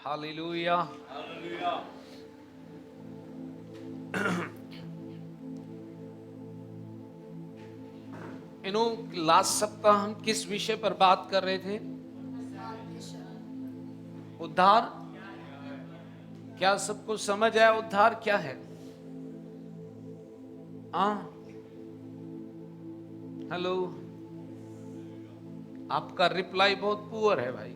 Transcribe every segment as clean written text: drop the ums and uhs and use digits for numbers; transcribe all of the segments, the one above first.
Hallelujah. Last सप्ताह हम किस विषय पर बात कर रहे थे? उद्धार। क्या सबको समझ आया उद्धार क्या है? हेलो, आपका रिप्लाई बहुत पुअर है भाई।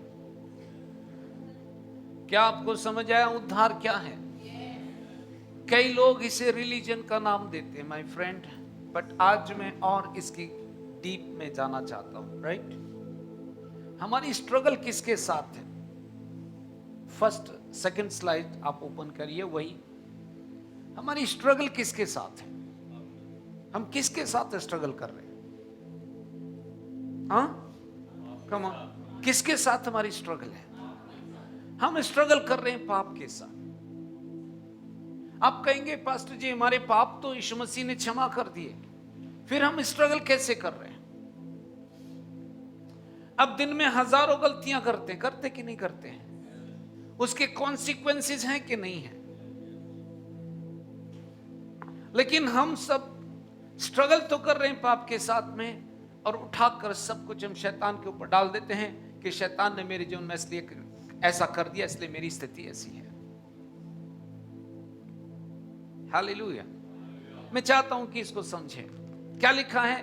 क्या आपको समझ आया उद्धार क्या है? कई लोग इसे रिलीजन का नाम देते हैं माय फ्रेंड, बट आज मैं और इसकी डीप में जाना चाहता हूं। राइट, हमारी स्ट्रगल किसके साथ है? फर्स्ट सेकंड स्लाइड आप ओपन करिए। वही हमारी स्ट्रगल किसके साथ है? हम किसके साथ स्ट्रगल कर रहे हैं? कम ऑन, किसके साथ हमारी स्ट्रगल है? हम स्ट्रगल कर रहे हैं पाप के साथ। आप कहेंगे पास्टर जी हमारे पाप तो यीशु मसीह ने क्षमा कर दिए, फिर हम स्ट्रगल कैसे कर रहे हैं? अब दिन में हजारों गलतियां करते कि नहीं करते हैं? उसके कॉन्सिक्वेंसेस हैं कि नहीं है? लेकिन हम सब स्ट्रगल तो कर रहे हैं पाप के साथ में, और उठाकर सब कुछ हम शैतान के ऊपर डाल देते हैं कि शैतान ने मेरे जीवन में इसलिए ऐसा कर दिया, इसलिए मेरी स्थिति ऐसी है। हालेलुया। मैं चाहता हूं कि इसको समझें। क्या लिखा है?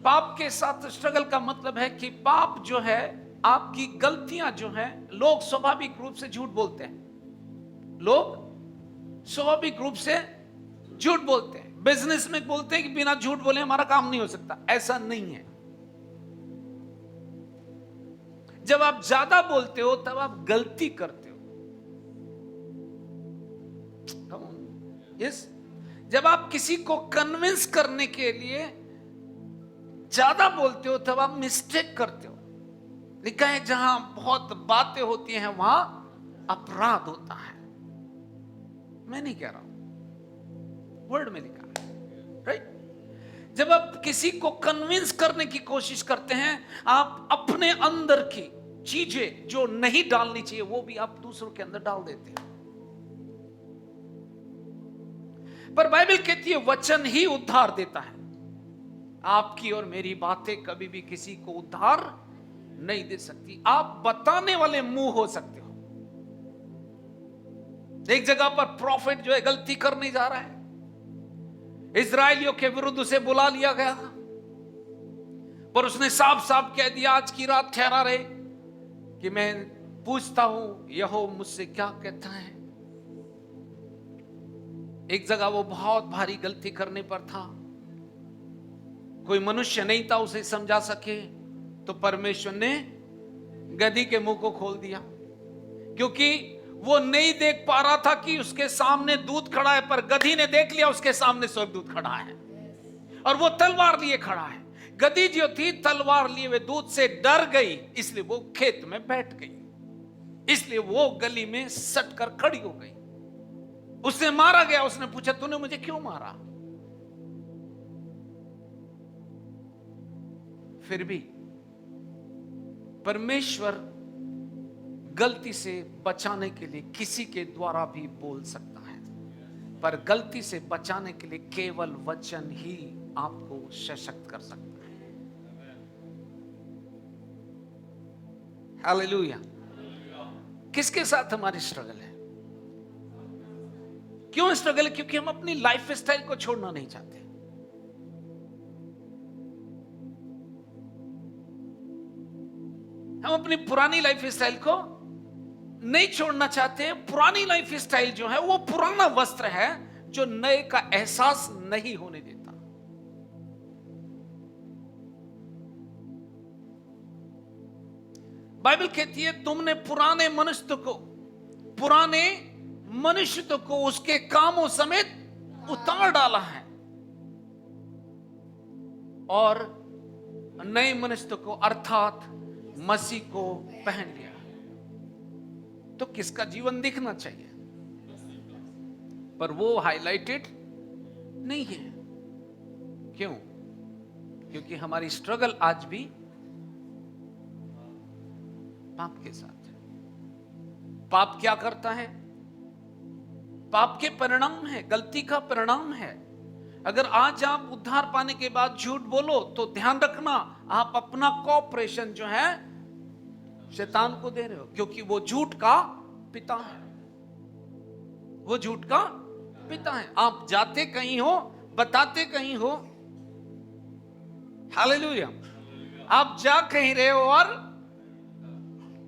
पाप के साथ स्ट्रगल का मतलब है कि पाप जो है, आपकी गलतियां जो हैं, लोग स्वाभाविक रूप से झूठ बोलते हैं। लोग स्वाभाविक रूप से झूठ बोलते हैं। बिजनेस में बोलते हैं कि बिना झूठ बोले हमारा काम नहीं हो सकता। ऐसा नहीं है। जब आप ज्यादा बोलते हो तब आप गलती करते हो। यस, जब आप किसी को कन्विंस करने के लिए ज्यादा बोलते हो तब आप मिस्टेक करते हो। लिखा है जहां बहुत बातें होती हैं वहां अपराध होता है। मैं नहीं कह रहा हूं, वर्ड में लिखा है। राइट, जब आप किसी को कन्विंस करने की कोशिश करते हैं, आप अपने अंदर की चीजें जो नहीं डालनी चाहिए वो भी आप दूसरों के अंदर डाल देते हैं। पर बाइबल कहती है वचन ही उद्धार देता है। आपकी और मेरी बातें कभी भी किसी को उद्धार नहीं दे सकती। आप बताने वाले मुंह हो सकते हो। एक जगह पर प्रॉफिट जो है गलती करने जा रहा है, इजराइलियों के विरुद्ध उसे बुला लिया गया, पर उसने साफ साफ कह दिया आज की रात ठहरा रहे कि मैं पूछता हूं यहोवा मुझसे क्या कहता है। एक जगह वो बहुत भारी गलती करने पर था, कोई मनुष्य नहीं था उसे समझा सके, तो परमेश्वर ने गधी के मुंह को खोल दिया, क्योंकि वो नहीं देख पा रहा था कि उसके सामने दूत खड़ा है, पर गधी ने देख लिया उसके सामने स्वर्गदूत खड़ा है और वो तलवार लिए खड़ा है। गधी जो थी तलवार लिए हुए दूत से डर गई, इसलिए वो खेत में बैठ गई, इसलिए वो गली में सट कर खड़ी हो गई। उसने मारा गया। उसने पूछा तूने मुझे क्यों मारा? फिर भी परमेश्वर गलती से बचाने के लिए किसी के द्वारा भी बोल सकता है, पर गलती से बचाने के लिए केवल वचन ही आपको सशक्त कर सकता है। हालेलुया। किसके साथ हमारी स्ट्रगल है? क्यों स्ट्रगल? क्योंकि हम अपनी लाइफ स्टाइल को छोड़ना नहीं चाहते। हम अपनी पुरानी लाइफ स्टाइल को नहीं छोड़ना चाहते। पुरानी लाइफ स्टाइल जो है वो पुराना वस्त्र है जो नए का एहसास नहीं होने देता। बाइबल कहती है तुमने पुराने मनुष्य को उसके कामों समेत उतार डाला है और नए मनुष्य को अर्थात मसीह को पहन लिया। तो किसका जीवन दिखना चाहिए? पर वो हाईलाइटेड नहीं है। क्यों? क्योंकि हमारी स्ट्रगल आज भी पाप के साथ है। पाप क्या करता है? पाप के परिणाम है, गलती का परिणाम है। अगर आज आप उद्धार पाने के बाद झूठ बोलो तो ध्यान रखना, आप अपना कॉपरेशन जो है शैतान को दे रहे हो, क्योंकि वो झूठ का पिता है। वो झूठ का पिता है। आप जाते कहीं हो, बताते कहीं हो, हालेलुया, आप जा कहीं रहे हो और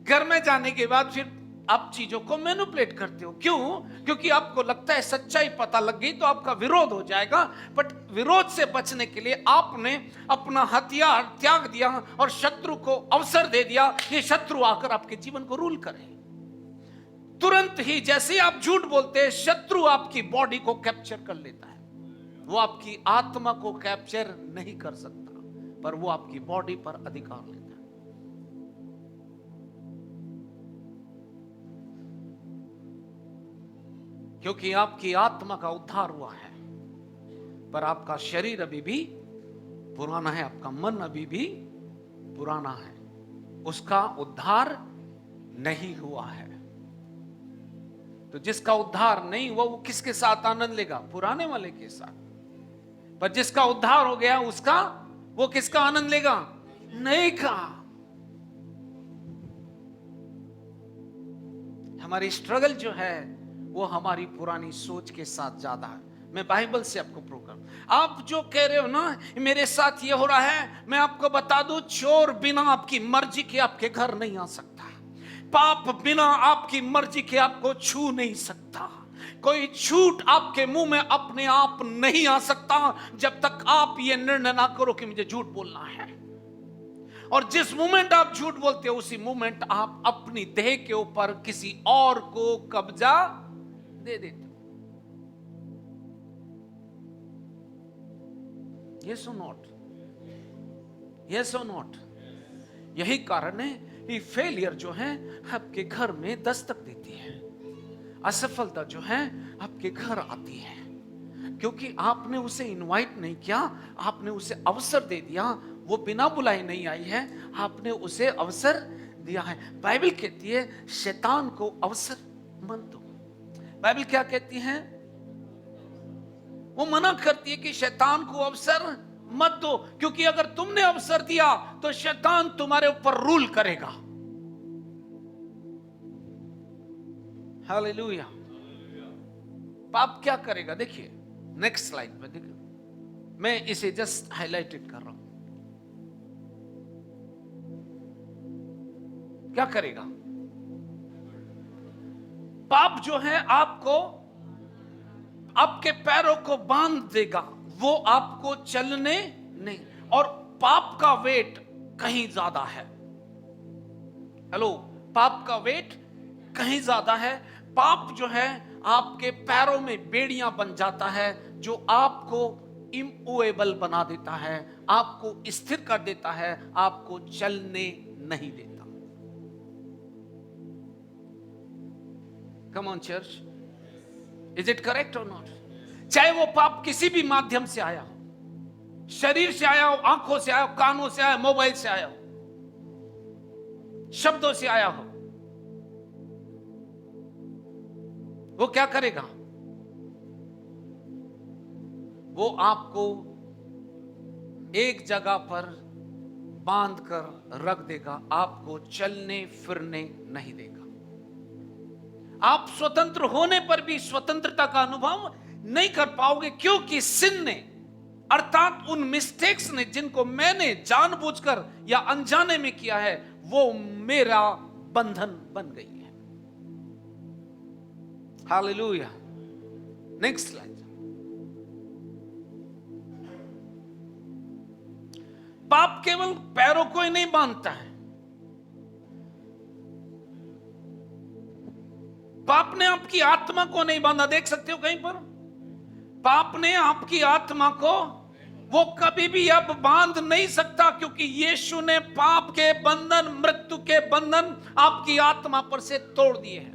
घर में जाने के बाद फिर आप चीजों को मैनिपुलेट करते हो। क्यों? क्योंकि आपको लगता है सच्चाई पता लग गई तो आपका विरोध हो जाएगा। बट विरोध से बचने के लिए आपने अपना हथियार त्याग दिया और शत्रु को अवसर दे दिया, ये शत्रु आकर आपके जीवन को रूल करे। तुरंत ही जैसे आप झूठ बोलते हैं, शत्रु आपकी बॉडी को कैप्चर कर लेता है। वो आपकी आत्मा को कैप्चर नहीं कर सकता, पर वो आपकी बॉडी पर अधिकार लेता है। क्योंकि आपकी आत्मा का उद्धार हुआ है, पर आपका शरीर अभी भी पुराना है, आपका मन अभी भी पुराना है, उसका उद्धार नहीं हुआ है। तो जिसका उद्धार नहीं हुआ वो किसके साथ आनंद लेगा? पुराने वाले के साथ। पर जिसका उद्धार हो गया उसका, वो किसका आनंद लेगा? नए का। हमारी स्ट्रगल जो है वो हमारी पुरानी सोच के साथ ज्यादा है। मैं बाइबल से आपको प्रूव करूं। आप जो कह रहे हो ना मेरे साथ ये हो रहा है, मैं आपको बता दूं, चोर बिना आपकी मर्जी के आपके घर नहीं आ सकता। पाप बिना आपकी मर्जी के आपको छू नहीं सकता। कोई झूठ आपके मुंह में अपने आप नहीं आ सकता जब तक आप ये निर्णय ना करो कि मुझे झूठ बोलना है। और जिस मोमेंट आप झूठ बोलते हो उसी मोमेंट आप अपनी देह के ऊपर किसी और को कब्जा दे देते हो। Yes or not? Yes or not? यही कारण है कि फेलियर जो है आपके घर में दस्तक देती है, असफलता जो है आपके घर आती है, क्योंकि आपने उसे इनवाइट नहीं किया, आपने उसे अवसर दे दिया। वो बिना बुलाए नहीं आई है, आपने उसे अवसर दिया है। बाइबल कहती है शैतान को अवसर मत दो। बाइबल क्या कहती है? वो मना करती है कि शैतान को अवसर मत दो, क्योंकि अगर तुमने अवसर दिया तो शैतान तुम्हारे ऊपर रूल करेगा। हालेलुया। पाप क्या करेगा? देखिए नेक्स्ट स्लाइड में देखिए, मैं इसे जस्ट हाईलाइटेड कर रहा हूं। क्या करेगा? पाप जो है आपको, आपके पैरों को बांध देगा, वो आपको चलने नहीं। और पाप का वेट कहीं ज्यादा है। हेलो, पाप का वेट कहीं ज्यादा है। पाप जो है आपके पैरों में बेड़ियां बन जाता है, जो आपको इमूवेबल बना देता है, आपको स्थिर कर देता है, आपको चलने नहीं देता। Come on church, is it correct or not? चाहे वो पाप किसी भी माध्यम से आया हो, शरीर से आया हो, आंखों से आया हो, कानों से आया हो, मोबाइल से आया हो, शब्दों से आया हो, वो क्या करेगा? वो आपको एक जगह पर बांध कर रख देगा, आपको चलने फिरने नहीं देगा। आप स्वतंत्र होने पर भी स्वतंत्रता का अनुभव नहीं कर पाओगे, क्योंकि सिन ने, अर्थात उन मिस्टेक्स ने जिनको मैंने जानबूझकर या अनजाने में किया है, वो मेरा बंधन बन गई है। हालेलुया। Next slide. पाप केवल पैरों को ही नहीं बांधता है, पाप ने आपकी आत्मा को नहीं बांधा। देख सकते हो कहीं पर, पाप ने आपकी आत्मा को वो कभी भी अब बांध नहीं सकता, क्योंकि यीशु ने पाप के बंधन, मृत्यु के बंधन आपकी आत्मा पर से तोड़ दिए हैं।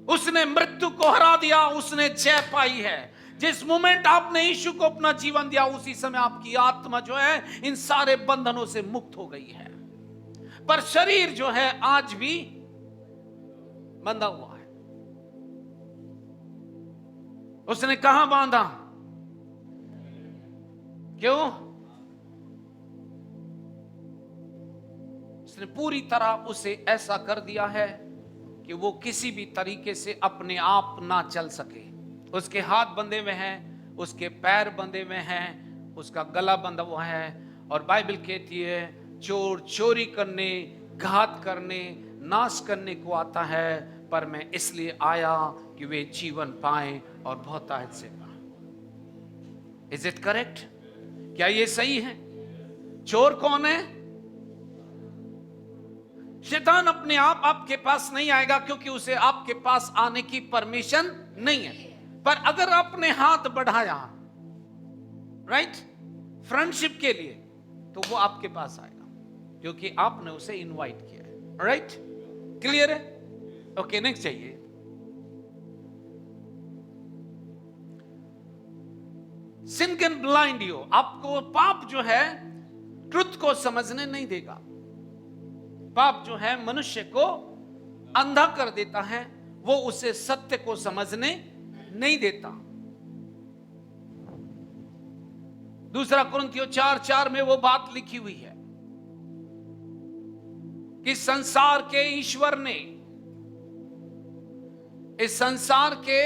उसने मृत्यु को हरा दिया, उसने जय पाई है। जिस मोमेंट आपने यीशु को अपना जीवन दिया, उसी समय आपकी आत्मा जो है इन सारे बंधनों से मुक्त हो गई है। पर शरीर जो है आज भी बंधा हुआ है। उसने कहां बांधा? क्यों? उसने पूरी तरह उसे ऐसा कर दिया है कि वो किसी भी तरीके से अपने आप ना चल सके। उसके हाथ बंधे हुए हैं, उसके पैर बंधे हुए हैं, उसका गला बंधा हुआ है। और बाइबल कहती है चोर चोरी करने, घात करने, नाश करने को आता है, पर मैं इसलिए आया कि वे जीवन पाएं और बहुतायत से पाएं। Is it correct? क्या ये सही है? चोर कौन है? शैतान अपने आप आपके पास नहीं आएगा, क्योंकि उसे आपके पास आने की परमिशन नहीं है। पर अगर आपने हाथ बढ़ाया, राइट, फ्रेंडशिप के लिए, तो वो आपके पास आएगा, क्योंकि आपने उसे इनवाइट किया है। राइट? क्लियर है? ओके, नेक्स्ट चाहिए। सिन कैन ब्लाइंड यू। आपको पाप जो है ट्रुथ को समझने नहीं देगा। पाप जो है मनुष्य को अंधा कर देता है, वो उसे सत्य को समझने नहीं देता। दूसरा कुरिन्थियों 4:4 में वो बात लिखी हुई है कि संसार के ईश्वर ने, इस संसार के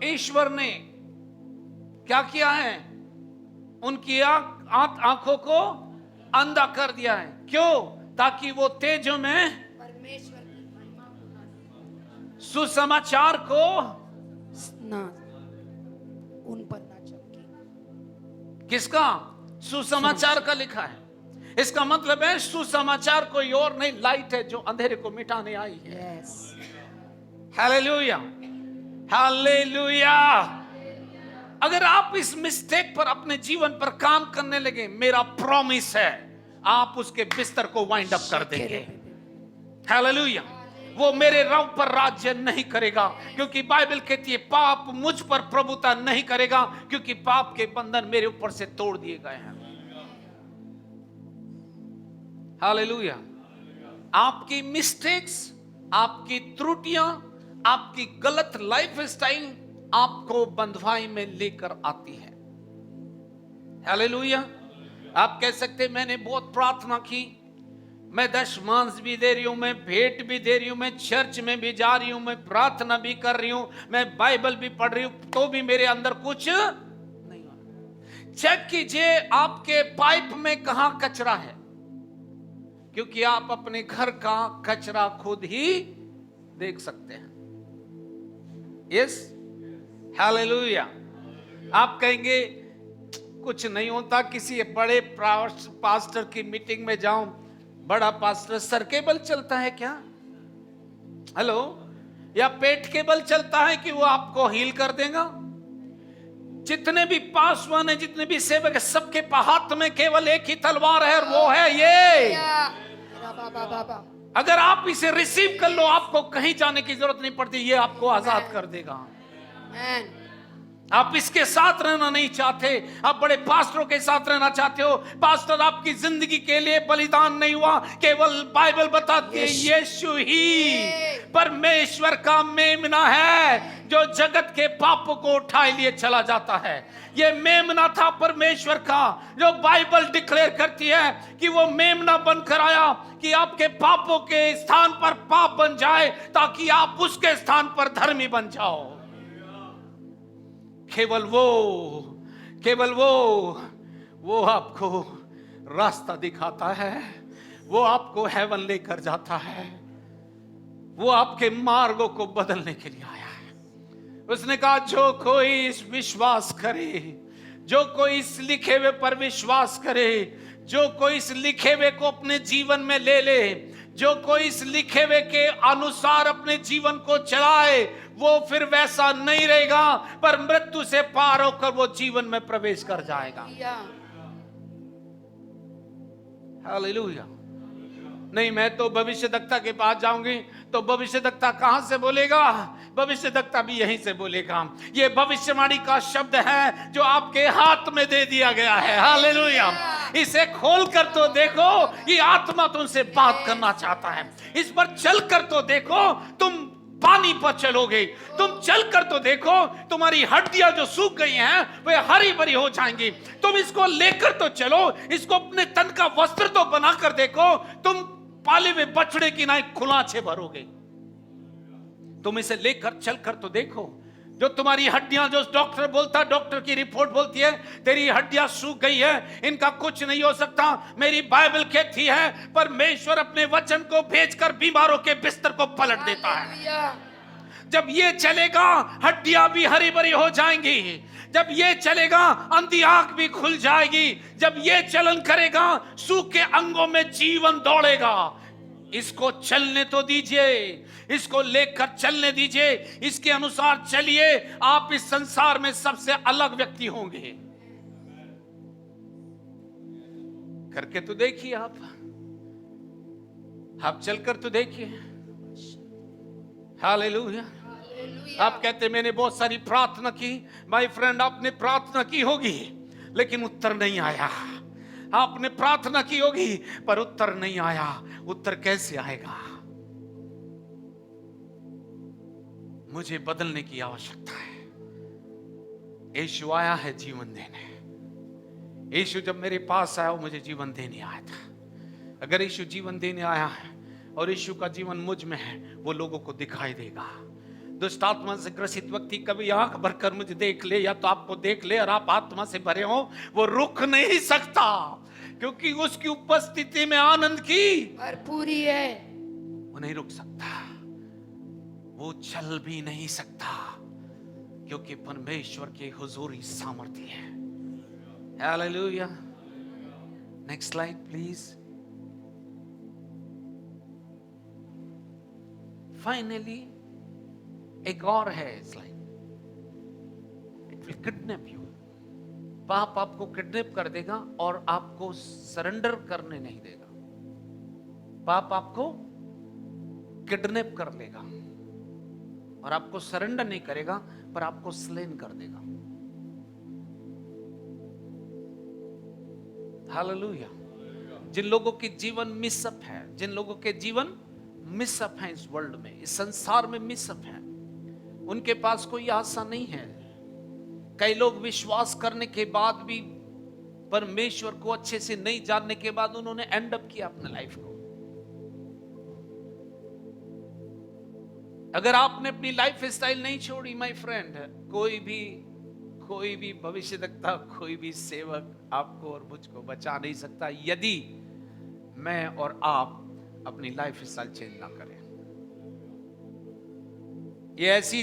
ईश्वर ने क्या किया है? उनकी आंखों को अंधा कर दिया है। क्यों? ताकि वो तेजों में परमेश्वर की महिमा को सुसमाचार को ना उन पर ना चमके। किसका? सुसमाचार का लिखा है। इसका मतलब है सुसमाचार कोई और नहीं, लाइट है जो अंधेरे को मिटाने आई है। Yes, hallelujah, hallelujah. अगर आप इस मिस्टेक पर अपने जीवन पर काम करने लगे, मेरा प्रॉमिस है आप उसके बिस्तर को वाइंड अप कर देंगे। हालेलुया। वो मेरे रब पर राज्य नहीं करेगा, क्योंकि बाइबल कहती है पाप मुझ पर प्रभुता नहीं करेगा, क्योंकि पाप के बंधन मेरे ऊपर से तोड़ दिए गए हैं। हालेलुया। आपकी मिस्टेक्स, आपकी त्रुटियां, आपकी गलत लाइफ स्टाइल आपको बंधुआई में लेकर आती है। हालेलुया। आप कह सकते मैंने बहुत प्रार्थना की, मैं दशमांश भी दे रही हूं, मैं भेंट भी दे रही हूं, मैं चर्च में भी जा रही हूं, मैं प्रार्थना भी कर रही हूं, मैं बाइबल भी पढ़ रही हूं, तो भी मेरे अंदर कुछ नहीं हो रहा। चेक कीजिए आपके पाइप में कहां कचरा है, क्योंकि आप अपने घर का कचरा खुद ही देख सकते हैं। Yes, hallelujah. आप कहेंगे कुछ नहीं होता, किसी बड़े पास्टर की मीटिंग में जाऊं, बड़ा पास्टर सर के बल चलता है क्या? हेलो, या पेट के बल चलता है कि वो आपको हील कर देगा? जितने भी पासवान है, जितने भी सेवक है, सबके हाथ में केवल एक ही तलवार है, और वो है ये। अगर आप इसे रिसीव कर लो, आपको कहीं जाने की जरूरत नहीं पड़ती, ये आपको आजाद कर देगा। आप इसके साथ रहना नहीं चाहते, आप बड़े पास्टरों के साथ रहना चाहते हो। पास्टर आपकी जिंदगी के लिए बलिदान नहीं हुआ, केवल बाइबल बताती है यीशु ही परमेश्वर का मेमना है जो जगत के पापों को उठाए लिए चला जाता है। ये मेमना था परमेश्वर का, जो बाइबल डिक्लेयर करती है कि वो मेमना बनकर आया कि आपके पापों के स्थान पर पाप बन जाए, ताकि आप उसके स्थान पर धर्मी बन जाओ। केवल वो आपको रास्ता दिखाता है, वो आपको हेवन लेकर जाता है, वो आपके मार्गों को बदलने के लिए आया है। उसने कहा जो कोई इस विश्वास करे, जो कोई इस लिखे हुए पर विश्वास करे, जो कोई इस लिखे हुए को अपने जीवन में ले ले, जो कोई इस लिखे हुए के अनुसार अपने जीवन को चलाए, वो फिर वैसा नहीं रहेगा, पर मृत्यु से पार होकर वो जीवन में प्रवेश कर जाएगा। हालेलुया। नहीं, मैं तो भविष्यद्वक्ता के पास जाऊंगी, तो भविष्यद्वक्ता कहां से बोलेगा? भविष्यद्वक्ता भी यहीं से बोलेगा। ये भविष्यवाणी का शब्द है जो आपके हाथ में दे दिया गया है। हालेलुया। इसे खोल कर तो देखो, ये आत्मा तुमसे बात करना चाहता है। इस पर चल कर तो देखो, तुम पानी पर चलोगे। तुम चलकर तो देखो, तुम्हारी हड्डियां जो सूख गई हैं वे हरी भरी हो जाएंगी। तुम इसको लेकर तो चलो, इसको अपने तन का वस्त्र तो बनाकर देखो, तुम पाले हुए बछड़े की नाई खुलाचे भरोगे। तुम इसे लेकर चलकर तो देखो, जो तुम्हारी हड्डियां, जो डॉक्टर बोलता, डॉक्टर की रिपोर्ट बोलती है तेरी हड्डियां सूख गई है, इनका कुछ नहीं हो सकता, मेरी बाइबल कहती है परमेश्वर अपने वचन को भेजकर बीमारों के बिस्तर को पलट देता है। हालेलुया। जब ये चलेगा हड्डियां भी हरी भरी हो जाएंगी, जब ये चलेगा अंधी आंख भी खुल जाएगी, जब ये चलन करेगा सूखे अंगों में जीवन दौड़ेगा। इसको चलने तो दीजिए, इसको लेकर चलने दीजिए, इसके अनुसार चलिए, आप इस संसार में सबसे अलग व्यक्ति होंगे। करके तो देखिए, आप चलकर तो देखिए। हालेलुया। आप कहते मैंने बहुत सारी प्रार्थना की। माय फ्रेंड, आपने प्रार्थना की होगी लेकिन उत्तर नहीं आया। आपने प्रार्थना की होगी पर उत्तर नहीं आया। उत्तर कैसे आएगा? मुझे बदलने की आवश्यकता है। यीशु आया है जीवन देने। यीशु जब मेरे पास आया वो मुझे जीवन देने आया था। अगर यीशु जीवन देने आया है और यीशु का जीवन मुझ में है, वो लोगों को दिखाई देगा। दुष्ट आत्मा से ग्रसित व्यक्ति कभी आंख भरकर मुझे देख ले या तो आपको देख ले और आप आत्मा से भरे हो, वो रुक नहीं सकता, क्योंकि उसकी उपस्थिति में आनंद की भरपूरी है। वो नहीं रुक सकता, वो चल भी नहीं सकता, क्योंकि परमेश्वर की हुजूरी सामर्थ्य है। Hallelujah. Next slide please. Finally एक और है slide. It will kidnap you. पाप आपको किडनैप कर देगा और आपको सरेंडर करने नहीं देगा। पाप आपको किडनैप कर लेगा और आपको सरेंडर नहीं करेगा, पर आपको स्लेन कर देगा। हालेलुया। जिन लोगों के जीवन मिसअप है, जिन लोगों के जीवन मिसअप है इस वर्ल्ड में, इस संसार में मिसअप है, उनके पास कोई आशा नहीं है। कई लोग विश्वास करने के बाद भी, परमेश्वर को अच्छे से नहीं जानने के बाद, उन्होंने एंड अप किया अपने लाइफ को। अगर आपने अपनी लाइफ स्टाइल नहीं छोड़ी माय फ्रेंड, कोई भी भविष्यवक्ता, कोई भी सेवक आपको और मुझको बचा नहीं सकता, यदि मैं और आप अपनी लाइफ स्टाइल चेंज ना करें। ये ऐसी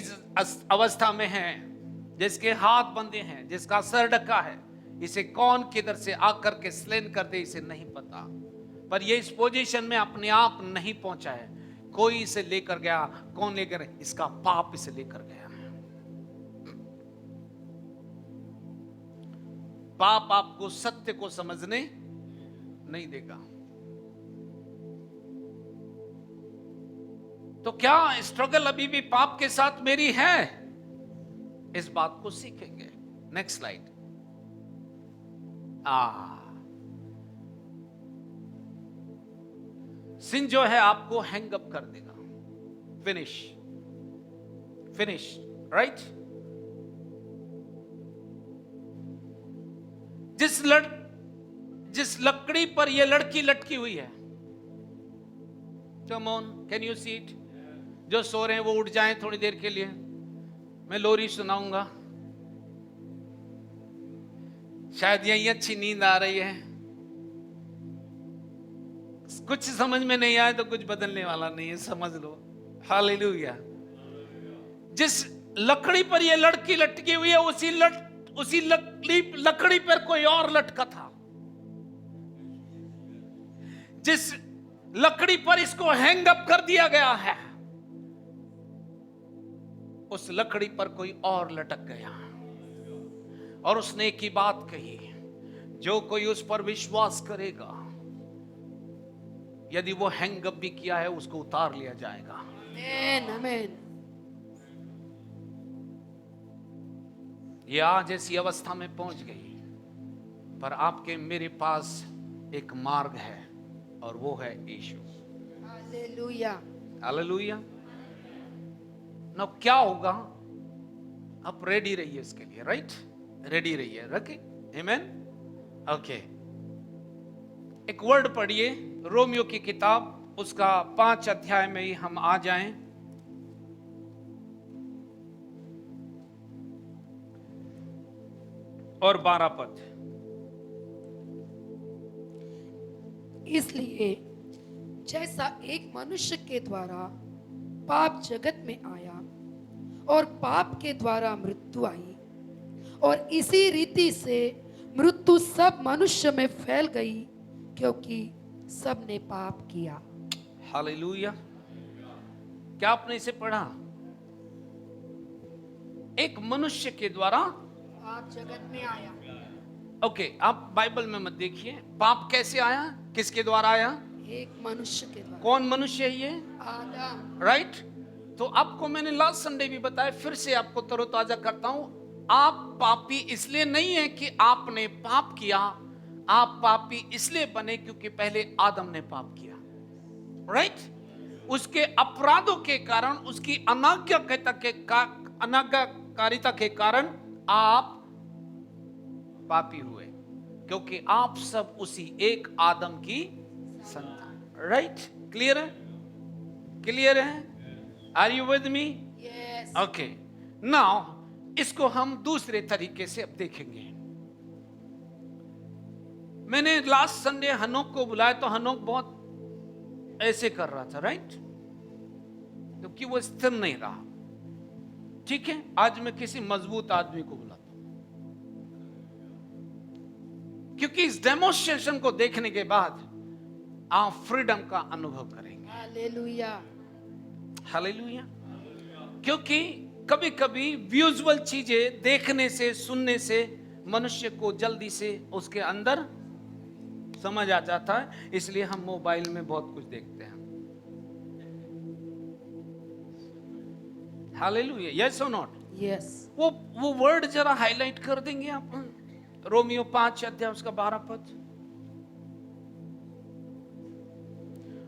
अवस्था में है जिसके हाथ बंधे हैं, जिसका सर ढका है, इसे कौन किधर से आकर के स्लेन कर दे इसे नहीं पता। पर ये इस पोजीशन में अपने आप नहीं पहुंचा है, कोई इसे लेकर गया। कौन लेकर? इसका पाप इसे लेकर गया। पाप आपको सत्य को समझने नहीं देगा। तो क्या स्ट्रगल अभी भी पाप के साथ मेरी है? इस बात को सीखेंगे। Next slide. सिन जो है आपको हैंग अप कर देगा। Finish right. जिस लकड़ी पर यह लड़की लटकी हुई है, come on, can you see it? जो सो रहे हैं वो उठ जाएं थोड़ी देर के लिए, मैं लोरी सुनाऊंगा। शायद यही अच्छी नींद आ रही है। कुछ समझ में नहीं आए तो कुछ बदलने वाला नहीं है, समझ लो। हालेलुया। जिस लकड़ी पर यह लड़की लटकी हुई है, उसी लकड़ी पर कोई और लटका था। जिस लकड़ी पर इसको हैंग अप कर दिया गया है, उस लकड़ी पर कोई और लटक गया और उसने एक ही बात कही, जो कोई उस पर विश्वास करेगा, यदि वो हैंग अप भी किया है, उसको उतार लिया जाएगा। आमीन। ये आज ऐसी अवस्था में पहुंच गई, पर आपके मेरे पास एक मार्ग है और वो है यीशु। हालेलुया। हालेलुया। ना क्या होगा, आप रेडी रहिए इसके लिए, राइट? रेडी रहिए, रखे, आमेन। ओके, एक वर्ड पढ़िए, रोमियो की किताब, उसका 5 अध्याय में ही हम आ जाएं। और 12 पद। इसलिए जैसा एक मनुष्य के द्वारा पाप जगत में आया और पाप के द्वारा मृत्यु आई, और इसी रीति से मृत्यु सब मनुष्य में फैल गई, क्योंकि सब ने पाप किया। हालेलुया। क्या आपने इसे पढ़ा? एक मनुष्य के द्वारा पाप जगत में आया। ओके, आप बाइबल में मत देखिए पाप कैसे आया, किसके द्वारा आया? एक मनुष्य के द्वारा। कौन मनुष्य है ये? आदम। राइट। तो आपको मैंने लास्ट संडे भी बताया, फिर से आपको तरोताजा करता हूं। आप पापी इसलिए नहीं है कि आपने पाप किया, आप पापी इसलिए बने क्योंकि पहले आदम ने पाप किया, राइट? उसके अपराधों के कारण, उसकी अनाज्ञाकारिता के कारण आप पापी हुए, क्योंकि आप सब उसी एक आदम की संतान, राइट? क्लियर है? क्लियर है? Are you with me? Yes. Okay, now इसको हम दूसरे तरीके से अब देखेंगे। मैंने लास्ट संडे हनोक को बुलाया तो हनोक बहुत ऐसे कर रहा था, राइट? क्योंकि वो स्थिर नहीं रहा। ठीक है, आज मैं किसी मजबूत आदमी को बुलाता हूं, क्योंकि इस डेमोन्स्ट्रेशन को देखने के बाद आप फ्रीडम का अनुभव करेंगे। हालेलुया। हालेलुया। क्योंकि कभी कभी विजुअल चीजें देखने से, सुनने से मनुष्य को जल्दी से उसके अंदर समझ आ जाता है, इसलिए हम मोबाइल में बहुत कुछ देखते हैं। हालेलुया, यस और नॉट? यस। वो वर्ड जरा हाईलाइट कर देंगे आप? रोमियो 5 अध्याय उसका 12 पद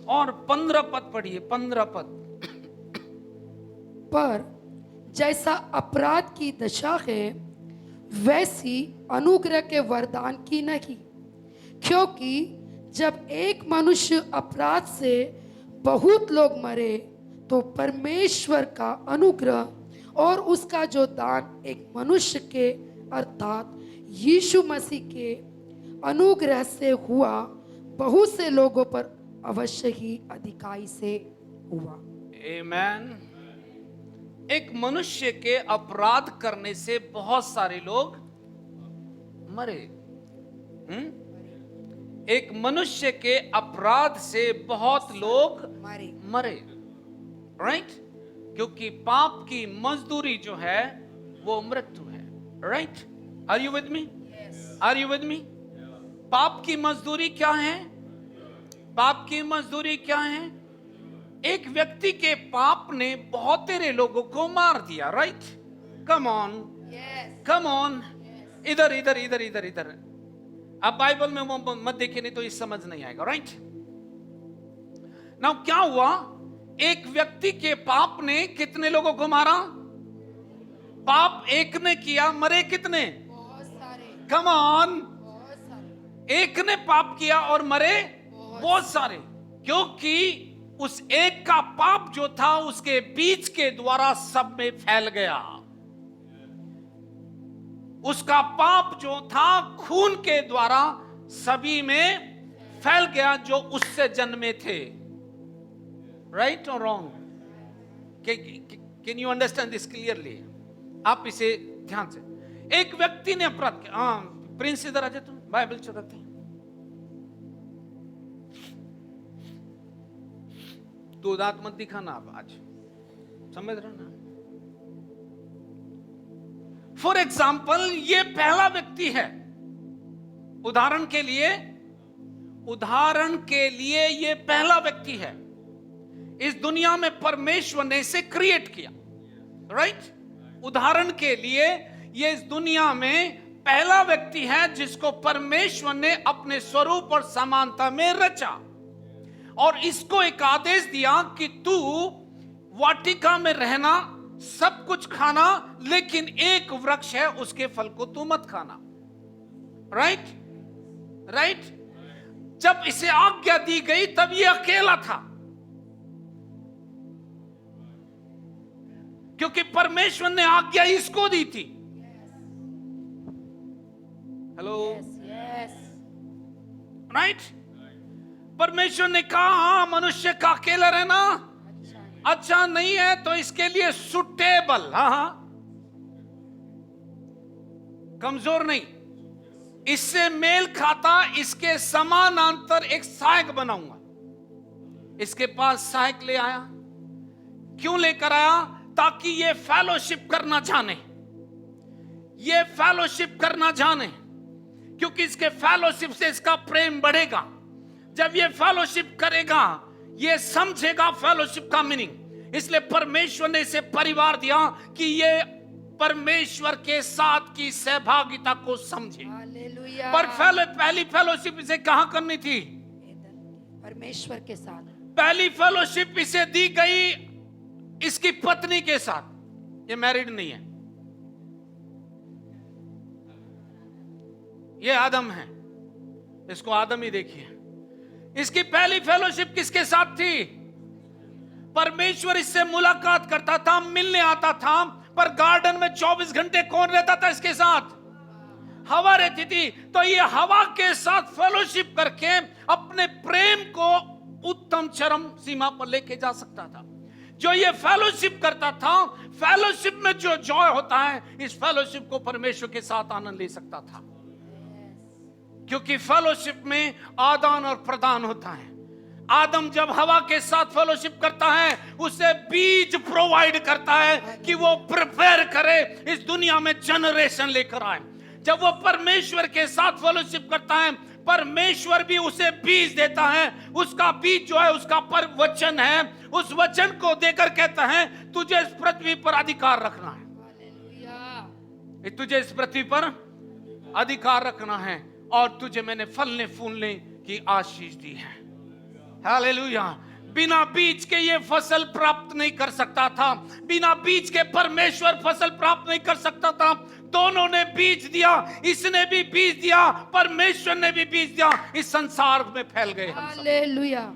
और 15 पद पढ़िए। 15 पद। पर जैसा अपराध की दशा है, वैसी अनुग्रह के वरदान की नहीं, क्योंकि जब एक मनुष्य अपराध से बहुत लोग मरे, तो परमेश्वर का अनुग्रह और उसका जो दान एक मनुष्य के अर्थात यीशु मसीह के अनुग्रह से हुआ, बहुत से लोगों पर अवश्य ही अधिकाई से हुआ। आमेन। एक मनुष्य के अपराध करने से बहुत सारे लोग मरे। एक मनुष्य के अपराध से बहुत लोग मरे, राइट? क्योंकि पाप की मजदूरी जो है वो मृत्यु है, right? Are you with me? Are you with me? पाप की मजदूरी क्या है? पाप की मजदूरी क्या है? एक व्यक्ति के पाप ने बहुत तेरे लोगों को मार दिया, right? Come on, come on, इधर इधर इधर इधर इधर। अब बाइबल में वो मत देखिए, नहीं तो ये समझ नहीं आएगा, राइट? नाउ क्या हुआ? एक व्यक्ति के पाप ने कितने लोगों को मारा? पाप एक ने किया, मरे कितने? बहुत सारे। कम ऑन, बहुत सारे। एक ने पाप किया और मरे बहुत सारे, क्योंकि उस एक का पाप जो था उसके बीच के द्वारा सब में फैल गया। उसका पाप जो था खून के द्वारा सभी में फैल गया जो उससे जन्मे थे। राइट और wrong? Can you understand this clearly? आप इसे ध्यान से। एक व्यक्ति ने अपराध किया। हाँ प्रिंस, इधर आ जाए, तुम बाइबल चलाते हैं। तो दांत मत दिखाना आप आज, समझ रहे ना? फॉर एग्जाम्पल, ये पहला व्यक्ति है। उदाहरण के लिए ये पहला व्यक्ति है। इस दुनिया में परमेश्वर ने इसे क्रिएट किया, राइट? उदाहरण के लिए ये इस दुनिया में पहला व्यक्ति है जिसको परमेश्वर ने अपने स्वरूप और समानता में रचा, और इसको एक आदेश दिया कि तू वाटिका में रहना, सब कुछ खाना, लेकिन एक वृक्ष है उसके फल को तू मत खाना। Right right. जब इसे आज्ञा दी गई तब ये अकेला था, क्योंकि परमेश्वर ने आज्ञा इसको दी थी। Hello, right. परमेश्वर ने कहा हाँ, मनुष्य का अकेला रहना अच्छा नहीं है, तो इसके लिए सुटेबल, हाँ, कमजोर नहीं, इससे मेल खाता, इसके समानांतर एक सहायक बनाऊंगा। इसके पास सहायक ले आया। क्यों लेकर आया? ताकि ये फेलोशिप करना जाने, ये फेलोशिप करना जाने, क्योंकि इसके फेलोशिप से इसका प्रेम बढ़ेगा। जब ये फेलोशिप करेगा, ये समझेगा फेलोशिप का मीनिंग। इसलिए परमेश्वर ने इसे परिवार दिया कि ये परमेश्वर के साथ की सहभागिता को समझे। पर पहली फेलोशिप इसे कहां करनी थी? परमेश्वर के साथ। पहली फेलोशिप इसे दी गई इसकी पत्नी के साथ। ये मैरिड नहीं है, ये आदम है, इसको आदम ही देखिए। इसकी पहली फेलोशिप किसके साथ थी? परमेश्वर इससे मुलाकात करता था, मिलने आता था, पर गार्डन में 24 घंटे कौन रहता था इसके साथ? हवा रहती थी। तो ये हवा के साथ फेलोशिप करके अपने प्रेम को उत्तम चरम सीमा पर लेके जा सकता था। जो ये फेलोशिप करता था, फेलोशिप में जो जॉय होता है, इस फेलोशिप को परमेश्वर के साथ आनंद ले सकता था, क्योंकि फेलोशिप में आदान और प्रदान होता है। आदम जब हवा के साथ फेलोशिप करता है, उसे बीज प्रोवाइड करता है कि वो प्रिपेयर करे, इस दुनिया में जनरेशन लेकर आए। जब वो परमेश्वर के साथ फेलोशिप करता है, परमेश्वर भी उसे बीज देता है। उसका बीज जो है उसका पर वचन है। उस वचन को देकर कहता है तुझे इस पृथ्वी पर अधिकार रखना है, तुझे इस पृथ्वी पर अधिकार रखना है, और तुझे मैंने फलने फूलने की आशीष दी है। हालेलुया। बिना बीज के ये फसल प्राप्त नहीं कर सकता था, बिना बीज के परमेश्वर फसल प्राप्त नहीं कर सकता था। दोनों ने बीज दिया, इसने भी बीज दिया, परमेश्वर ने भी बीज दिया, इस संसार में फैल गए हम सब। Hallelujah,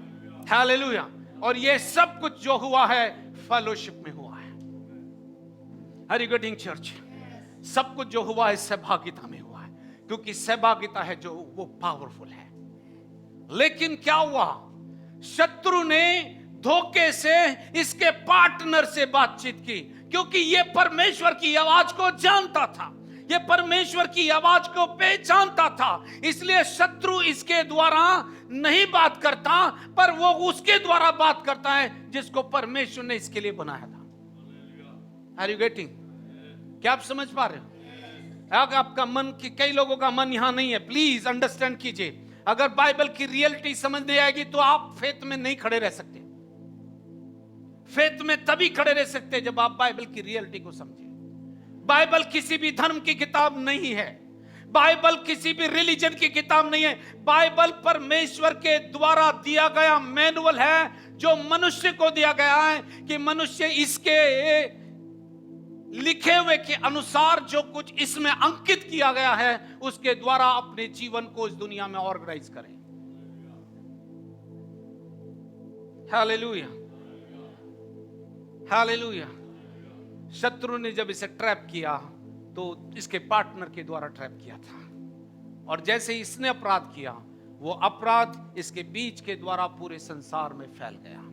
hallelujah. और ये सब कुछ जो हुआ है फेलोशिप में हुआ है। हरी गुडिंग चर्च, सब कुछ जो हुआ है सहभागिता में हुआ है, क्योंकि सहभागिता है जो वो पावरफुल है। लेकिन क्या हुआ? शत्रु ने धोखे से इसके पार्टनर से बातचीत की, क्योंकि ये परमेश्वर की आवाज को जानता था, ये परमेश्वर की आवाज को पहचानता था। इसलिए शत्रु इसके द्वारा नहीं बात करता, पर वो उसके द्वारा बात करता है जिसको परमेश्वर ने इसके लिए बनाया था। Are you getting? क्या आप समझ पा रहे हो? आपका मन की, कई लोगों का मन यहां नहीं है, प्लीज अंडरस्टैंड कीजिए। अगर बाइबल की रियलिटी समझ नहीं आएगी तो आप फेथ में नहीं खड़े रह सकते। फेथ में तभी खड़े रह सकते जब आप बाइबल की रियलिटी को समझे। बाइबल किसी भी धर्म की किताब नहीं है, बाइबल किसी भी रिलीजन की किताब नहीं है। बाइबल परमेश्वर के द्वारा दिया गया मैनुअल है, जो मनुष्य को दिया गया है कि मनुष्य इसके लिखे हुए के अनुसार जो कुछ इसमें अंकित किया गया है उसके द्वारा अपने जीवन को इस दुनिया में ऑर्गेनाइज करें। Hallelujah, hallelujah. शत्रु ने जब इसे ट्रैप किया तो इसके पार्टनर के द्वारा ट्रैप किया था, और जैसे ही इसने अपराध किया, वो अपराध इसके बीच के द्वारा पूरे संसार में फैल गया।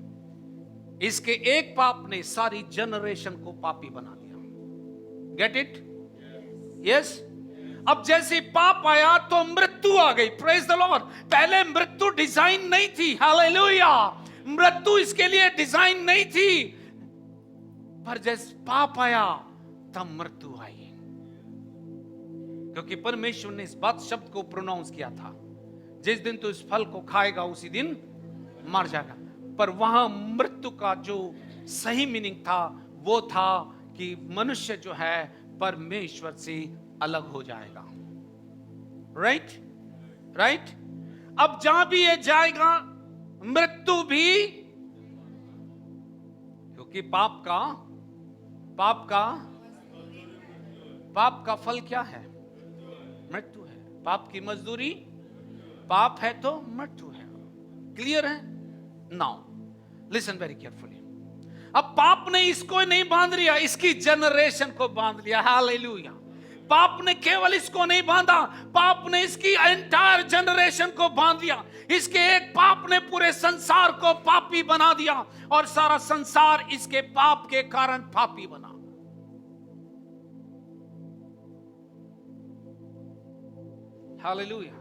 इसके एक पाप ने सारी जनरेशन को पापी बना दिया। Get it? यस। अब जैसे पाप आया तो मृत्यु आ गई। Praise the Lord. पहले मृत्यु डिजाइन नहीं थी। हालेलुया। मृत्यु इसके लिए डिजाइन नहीं थी, पर जैसे पाप आया तब मृत्यु आई, क्योंकि परमेश्वर ने इस बात शब्द को प्रोनाउंस किया था, जिस दिन तू इस फल को खाएगा उसी दिन मर जाएगा। पर वहां मृत्यु का जो सही मीनिंग था वो था कि मनुष्य जो है परमेश्वर से अलग हो जाएगा। Right, right. अब जहां भी ये जाएगा मृत्यु भी, क्योंकि पाप का पाप का फल क्या है? मृत्यु है। पाप की मजदूरी पाप है तो मृत्यु है। क्लियर है? Now listen very carefully. अब पाप ने इसको नहीं बांध लिया, इसकी जनरेशन को बांध लिया। हालेलुया। पाप ने केवल इसको नहीं बांधा, पाप ने इसकी एंटायर जनरेशन को बांध दिया। इसके एक पाप ने पूरे संसार को पापी बना दिया और सारा संसार इसके पाप के कारण पापी बना। हालेलुया।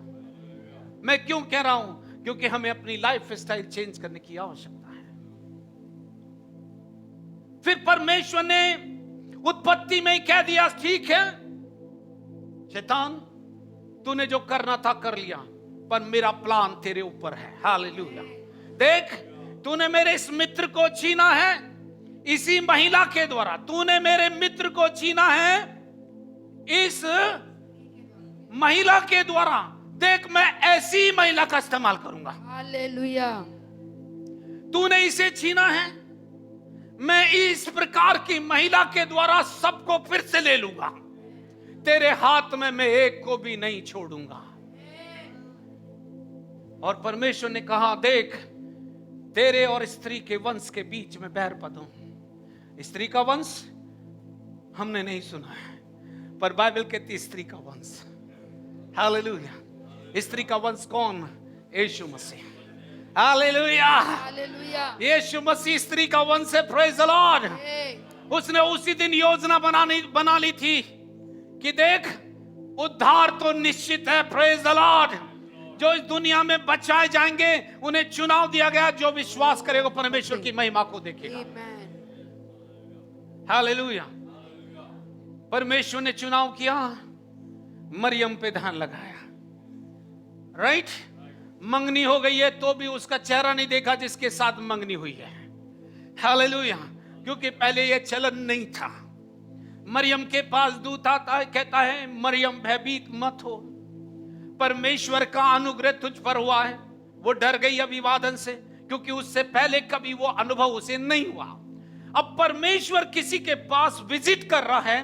मैं क्यों कह रहा हूं? क्योंकि हमें अपनी लाइफ स्टाइल चेंज करने की आवश्यकता है। फिर परमेश्वर ने उत्पत्ति में ही कह दिया, ठीक है शैतान, तूने जो करना था कर लिया, पर मेरा प्लान तेरे ऊपर है। हालेलुया। देख, तूने मेरे इस मित्र को छीना है, इसी महिला के द्वारा तूने मेरे मित्र को छीना है, इस महिला के द्वारा। देख, मैं ऐसी महिला का इस्तेमाल करूंगा। हालेलुया। तूने इसे छीना है, मैं इस प्रकार की महिला के द्वारा सबको फिर से ले लूंगा। तेरे हाथ में मैं एक को भी नहीं छोड़ूंगा। और परमेश्वर ने कहा, देख, तेरे और स्त्री के वंश के बीच में बैर पदूं। स्त्री का वंश हमने नहीं सुना है, पर बाइबल कहती स्त्री का वंश। हालेलुया। स्त्री का वंश कौन? यीशु मसीह। हालेलुया। हालेलुया। यीशु मसीह स्त्री का वंश है। Praise the Lord. उसने उसी दिन योजना बना ली थी कि देख, उद्धार तो निश्चित है। Praise the Lord. जो इस दुनिया में बचाए जाएंगे उन्हें चुनाव दिया गया, जो विश्वास करेगा परमेश्वर की महिमा को देखेगा। हालेलुया। परमेश्वर ने चुनाव किया, मरियम पे ध्यान लगाया। राइट? मंगनी हो गई है तो भी उसका चेहरा नहीं देखा जिसके साथ मंगनी हुई है। हालेलुया। क्योंकि पहले यह चलन नहीं था। मरियम के पास दूत आता है, कहता है, मरियम भयभीत मत हो, परमेश्वर का अनुग्रह तुझ पर हुआ है। वो डर गई अभिवादन से, क्योंकि उससे पहले कभी वो अनुभव उसे नहीं हुआ। अब परमेश्वर किसी के पास विजिट कर रहा है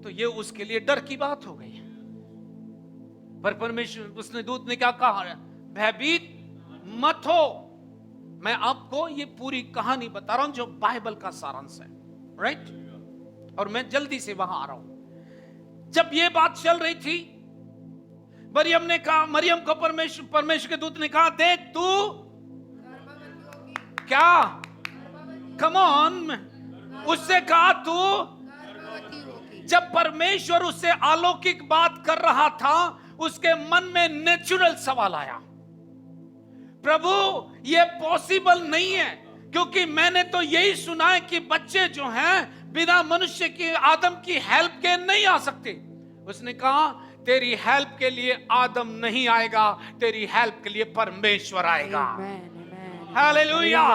तो ये उसके लिए डर की बात हो गई। पर परमेश्वर, उसने दूत ने क्या कहा? भयभीत मत हो। मैं आपको ये पूरी कहानी बता रहा हूं जो बाइबल का सारांश है। राइट? और मैं जल्दी से वहां आ रहा हूं। जब ये बात चल रही थी, मरियम को परमेश्वर के दूत ने कहा, देख, तू क्या, कम ऑन, उससे कहा तू। जब परमेश्वर उससे अलौकिक बात कर रहा था, उसके मन में नेचुरल सवाल आया, प्रभु ये पॉसिबल नहीं है, क्योंकि मैंने तो यही सुना है कि बच्चे जो हैं बिना मनुष्य की, आदम की हेल्प के नहीं आ सकते। उसने कहा, तेरी हेल्प के लिए आदम नहीं आएगा, तेरी हेल्प के लिए परमेश्वर आएगा। हालेलुया।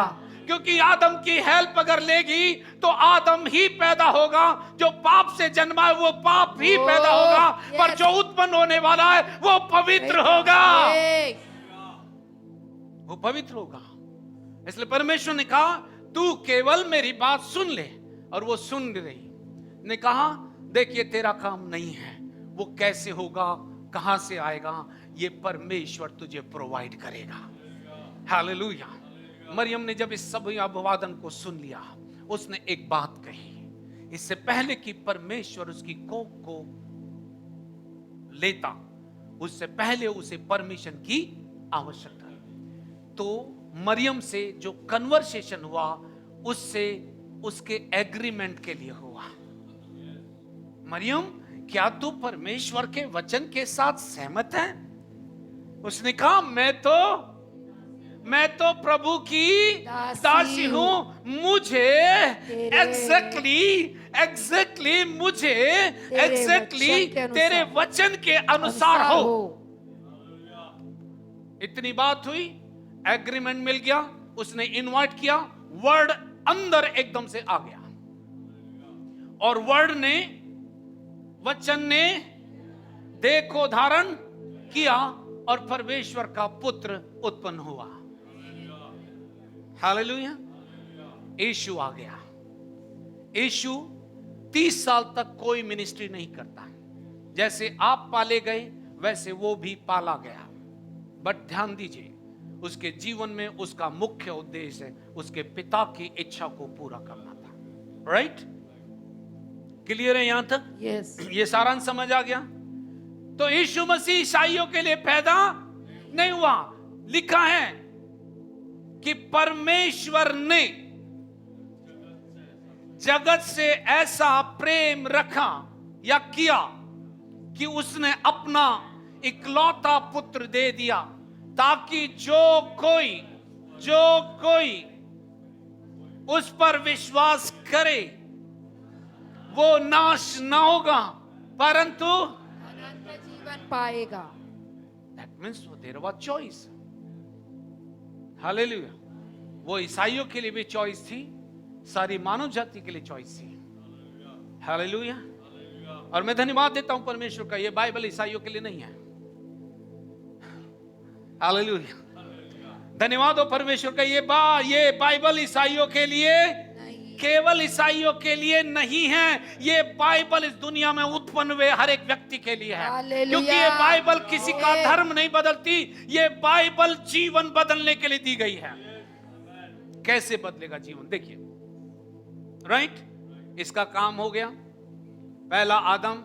क्योंकि आदम की हेल्प अगर लेगी तो आदम ही पैदा होगा। जो पाप से जन्मा है वो पाप ही पैदा होगा, पर जो उत्पन्न होने वाला है वो पवित्र होगा। वो पवित्र होगा। इसलिए परमेश्वर ने कहा, तू केवल मेरी बात सुन ले। और वो सुन रही। ने कहा, देखिए, तेरा काम नहीं है, वो कैसे होगा, कहां से आएगा, ये परमेश्वर तुझे प्रोवाइड करेगा। हालेलुया। मरियम ने जब इस सब अभिवादन को सुन लिया, उसने एक बात कही। इससे पहले कि परमेश्वर उसकी कोख को लेता, उससे पहले उसे परमिशन की आवश्यकता है। तो मरियम से जो कन्वर्सेशन हुआ, उससे उसके एग्रीमेंट के लिए हुआ। मरियम, क्या तू परमेश्वर के वचन के साथ सहमत है? उसने कहा, मैं तो प्रभु की दासी हूं। मुझे एग्जैक्टली तेरे वचन के अनुसार हो। इतनी बात हुई, एग्रीमेंट मिल गया, उसने इनवाइट किया, वर्ड अंदर एकदम से आ गया। और वचन ने देह को धारण किया और परमेश्वर का पुत्र उत्पन्न हुआ। हालेलुया। यीशु आ गया। यीशु 30 साल तक कोई मिनिस्ट्री नहीं करता। जैसे आप पाले गए वैसे वो भी पाला गया। बट ध्यान दीजिए, उसके जीवन में उसका मुख्य उद्देश्य है उसके पिता की इच्छा को पूरा करना था। राइट? क्लियर है यहां तक? यस। ये सारांश समझ आ गया? तो यीशु मसीह ईसाइयों के लिए पैदा नहीं हुआ। लिखा है कि परमेश्वर ने जगत से ऐसा प्रेम रखा या किया कि उसने अपना इकलौता पुत्र दे दिया, ताकि जो कोई उस पर विश्वास करे वो नाश ना होगा परंतु अनंत जीवन पाएगा। That means there was choice. Hallelujah. वो ईसाइयों के लिए भी चॉइस थी, सारी मानव जाति के लिए चॉइस थी। हालेलुया। और मैं धन्यवाद देता हूं परमेश्वर का, ये बाइबल ईसाइयों के लिए नहीं है। हालेलुया। धन्यवाद हो परमेश्वर का, ये बाइबल ईसाइयों के लिए केवल ईसाइयों के लिए नहीं है, ये बाइबल इस दुनिया में उत्पन्न हुए हर एक व्यक्ति के लिए है। क्योंकि ये बाइबल किसी का धर्म नहीं बदलती, ये बाइबल जीवन बदलने के लिए दी गई है। कैसे बदलेगा जीवन? देखिए, राइट? इसका काम हो गया, पहला आदम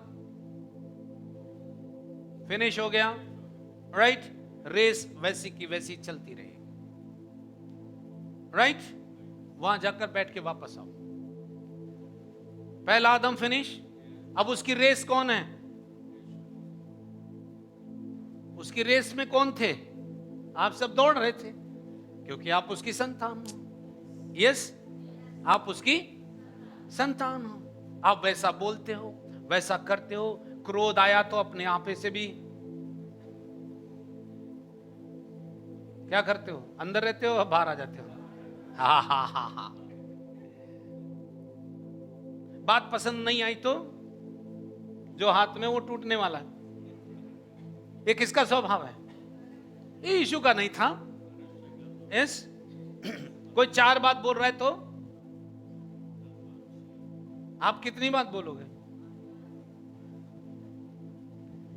फिनिश हो गया। राइट? रेस वैसी की वैसी चलती रही। राइट? वहां जाकर बैठ के वापस आओ। पहला आदम फिनिश। अब उसकी रेस कौन है? उसकी रेस में कौन थे? आप सब दौड़ रहे थे क्योंकि आप उसकी संतान हो। यस, आप उसकी संतान हो। आप वैसा बोलते हो, वैसा करते हो। क्रोध आया तो अपने आपे से भी क्या करते हो? अंदर रहते हो, बाहर आ जाते हो। हा हा हा हा। बात पसंद नहीं आई तो जो हाथ में वो टूटने वाला है। ये किसका स्वभाव है? ये यीशु का नहीं था। यस। कोई 4 बात बोल रहा है तो आप कितनी बात बोलोगे?